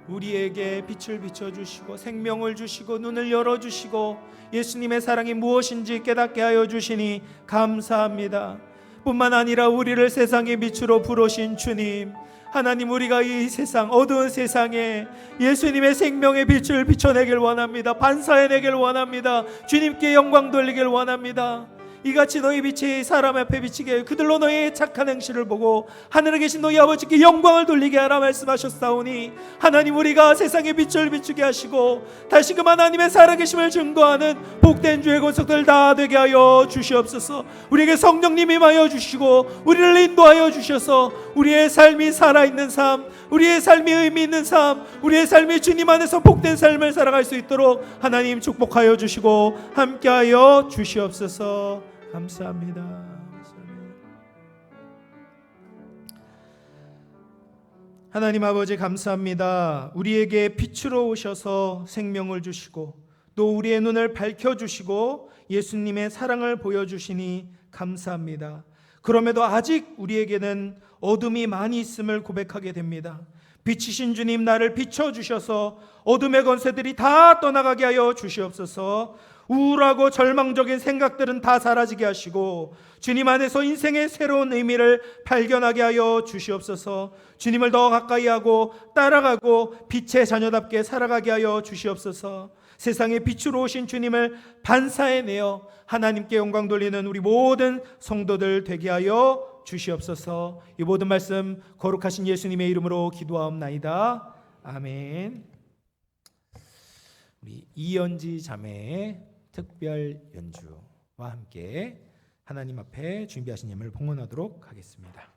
우리에게 빛을 비춰주시고 생명을 주시고 눈을 열어주시고 예수님의 사랑이 무엇인지 깨닫게 하여 주시니 감사합니다. 뿐만 아니라 우리를 세상의 빛으로 부르신 주님, 하나님, 우리가 이 세상 어두운 세상에 예수님의 생명의 빛을 비춰내길 원합니다. 반사해내길 원합니다. 주님께 영광 돌리길 원합니다. 이같이 너희 빛이 사람 앞에 비치게 하여 그들로 너희의 착한 행실을 보고 하늘에 계신 너희 아버지께 영광을 돌리게 하라 말씀하셨사오니, 하나님, 우리가 세상의 빛을 비추게 하시고 다시금 하나님의 살아계심을 증거하는 복된 주의 권속들 다 되게 하여 주시옵소서. 우리에게 성령님 임하여 주시고 우리를 인도하여 주셔서 우리의 삶이 살아있는 삶, 우리의 삶이 의미 있는 삶, 우리의 삶이 주님 안에서 복된 삶을 살아갈 수 있도록 하나님 축복하여 주시고 함께하여 주시옵소서. 감사합니다. 하나님 아버지 감사합니다. 우리에게 빛으로 오셔서 생명을 주시고 또 우리의 눈을 밝혀주시고 예수님의 사랑을 보여주시니 감사합니다. 그럼에도 아직 우리에게는 어둠이 많이 있음을 고백하게 됩니다. 빛이신 주님, 나를 비춰주셔서 어둠의 권세들이 다 떠나가게 하여 주시옵소서. 우울하고 절망적인 생각들은 다 사라지게 하시고 주님 안에서 인생의 새로운 의미를 발견하게 하여 주시옵소서. 주님을 더 가까이 하고 따라가고 빛의 자녀답게 살아가게 하여 주시옵소서. 세상의 빛으로 오신 주님을 반사해내어 하나님께 영광 돌리는 우리 모든 성도들 되게 하여 주시옵소서. 이 모든 말씀 거룩하신 예수님의 이름으로 기도하옵나이다. 아멘. 우리 이연지 자매의 특별 연주와 함께 하나님 앞에 준비하신 예물을 봉헌하도록 하겠습니다.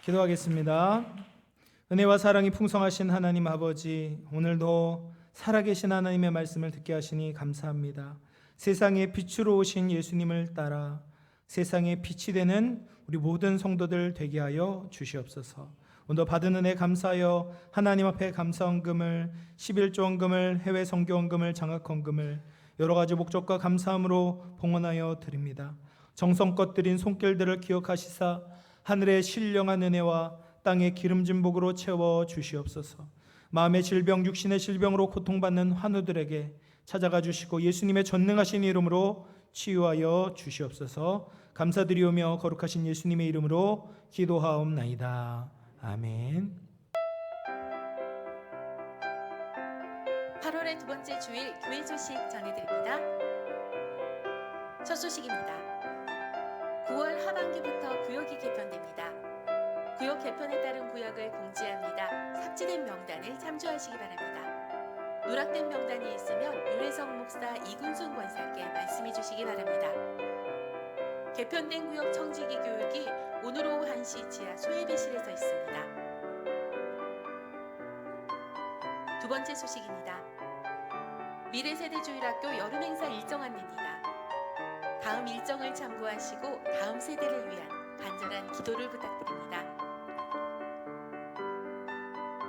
기도하겠습니다. 은혜와 사랑이 풍성하신 하나님 아버지, 오늘도 살아계신 하나님의 말씀을 듣게 하시니 감사합니다. 세상의 빛으로 오신 예수님을 따라 세상의 빛이 되는 우리 모든 성도들 되게 하여 주시옵소서. 오늘 받은 은혜 감사하여 하나님 앞에 감사헌금을, 11조헌금을, 해외 선교헌금을, 장학헌금을 여러 가지 목적과 감사함으로 봉헌하여 드립니다. 정성껏 드린 손길들을 기억하시사 하늘의 신령한 은혜와 땅의 기름진 복으로 채워 주시옵소서. 마음의 질병, 육신의 질병으로 고통받는 환우들에게 찾아가 주시고 예수님의 전능하신 이름으로 치유하여 주시옵소서. 감사드리오며 거룩하신 예수님의 이름으로 기도하옵나이다. 아멘. 8월의 두 번째 주일 교회 소식 전해드립니다. 첫 소식입니다. 9월 하반기부터 구역이 개편됩니다. 구역 개편에 따른 구역을 공지합니다. 삭제된 명단을 참조하시기 바랍니다. 누락된 명단이 있으면 유래성 목사 이군순 권사께 말씀해 주시기 바랍니다. 개편된 구역 청지기 교육이 오늘 오후 1시 지하 소예배실에서 있습니다. 두 번째 소식입니다. 미래세대주일학교 여름행사 일정 안내입니다. 다음 일정을 참고하시고 다음 세대를 위한 간절한 기도를 부탁드립니다.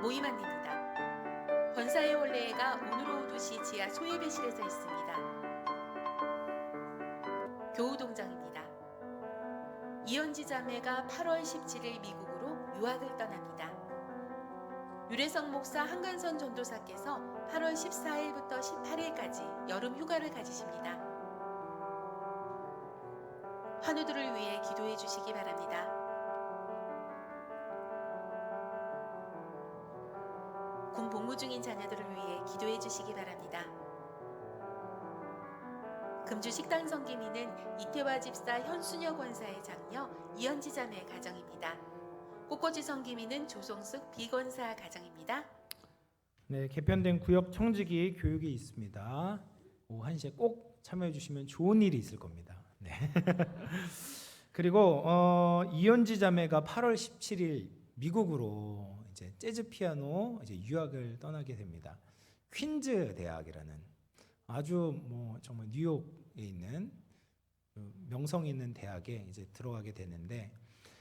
모임 안내입니다. 권사의 원례회가 오늘 오후 2시 지하 소예배실에서 있습니다. 교우동정입니다. 이현지 자매가 8월 17일 미국으로 유학을 떠납니다. 유래성 목사 한간선 전도사께서 8월 14일부터 18일까지 여름 휴가를 가지십니다. 환우들을 위해 기도해 주시기 바랍니다. 군 복무 중인 자녀들을 위해 기도해 주시기 바랍니다. 금주 식당 성김이는 이태화 집사 현순여 권사의 장녀 이현지 자매의 가정입니다. 꽃꽂이 성김이는 조성숙 비권사 가정입니다. 네, 개편된 구역 청지기 교육이 있습니다. 오후 1시에 꼭 참여해 주시면 좋은 일이 있을 겁니다. 네. 그리고 이현지 자매가 8월 17일 미국으로 이제 재즈 피아노 이제 유학을 떠나게 됩니다. 퀸즈 대학이라는 아주 정말 뉴욕에 있는 명성 있는 대학에 이제 들어가게 되는데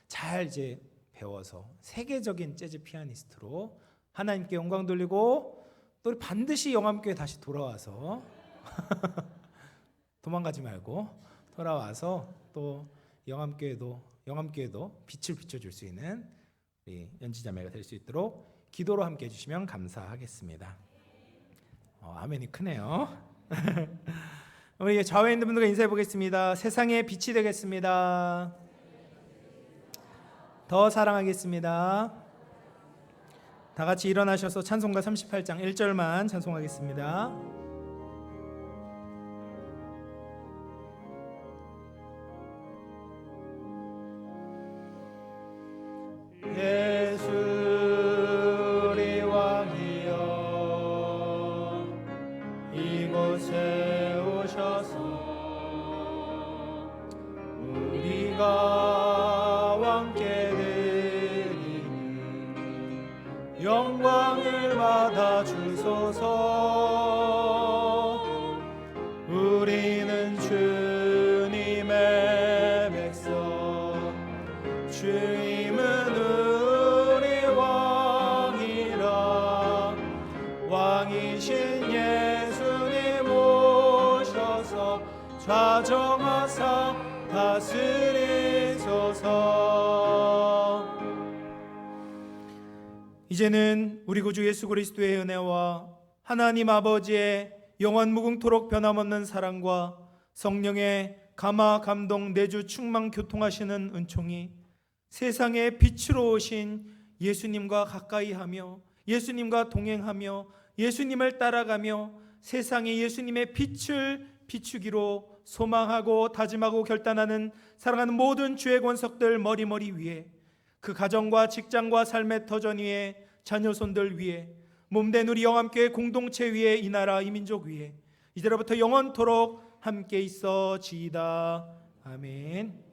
잘 이제 배워서 세계적인 재즈 피아니스트로 하나님께 영광 돌리고 또 반드시 영암교회 다시 돌아와서 도망가지 말고 돌아와서 또 영암교회도 빛을 비춰줄 수 있는 우리 연지자매가 될 수 있도록 기도로 함께 해주시면 감사하겠습니다. 아멘이 크네요. 우리 좌우에 있는 분들과 인사해 보겠습니다. 세상의 빛이 되겠습니다. 더 사랑하겠습니다. 다 같이 일어나셔서 찬송가 38장 1절만 찬송하겠습니다. 예수 우리 왕이여 이곳에 오셔서 우리가 왕께 드리는 영광을 받아 주소서. 우리는 주님의 백성 주님은 우리 왕이라. 왕이신 예수님 오셔서 좌정하사 다스리소서. 이제는 우리 구주 예수 그리스도의 은혜와 하나님 아버지의 영원 무궁토록 변함없는 사랑과 성령의 감화 감동 내주 충만 교통하시는 은총이 세상의 빛으로 오신 예수님과 가까이하며 예수님과 동행하며 예수님을 따라가며 세상에 예수님의 빛을 비추기로 소망하고 다짐하고 결단하는 사랑하는 모든 주의 권속들 머리머리 위에 그 가정과 직장과 삶의 터전 위에 자녀손들 위에 몸된 우리 영암교회 공동체 위에 이 나라 이 민족 위에 이제로부터 영원토록 함께 있어지이다. 아멘.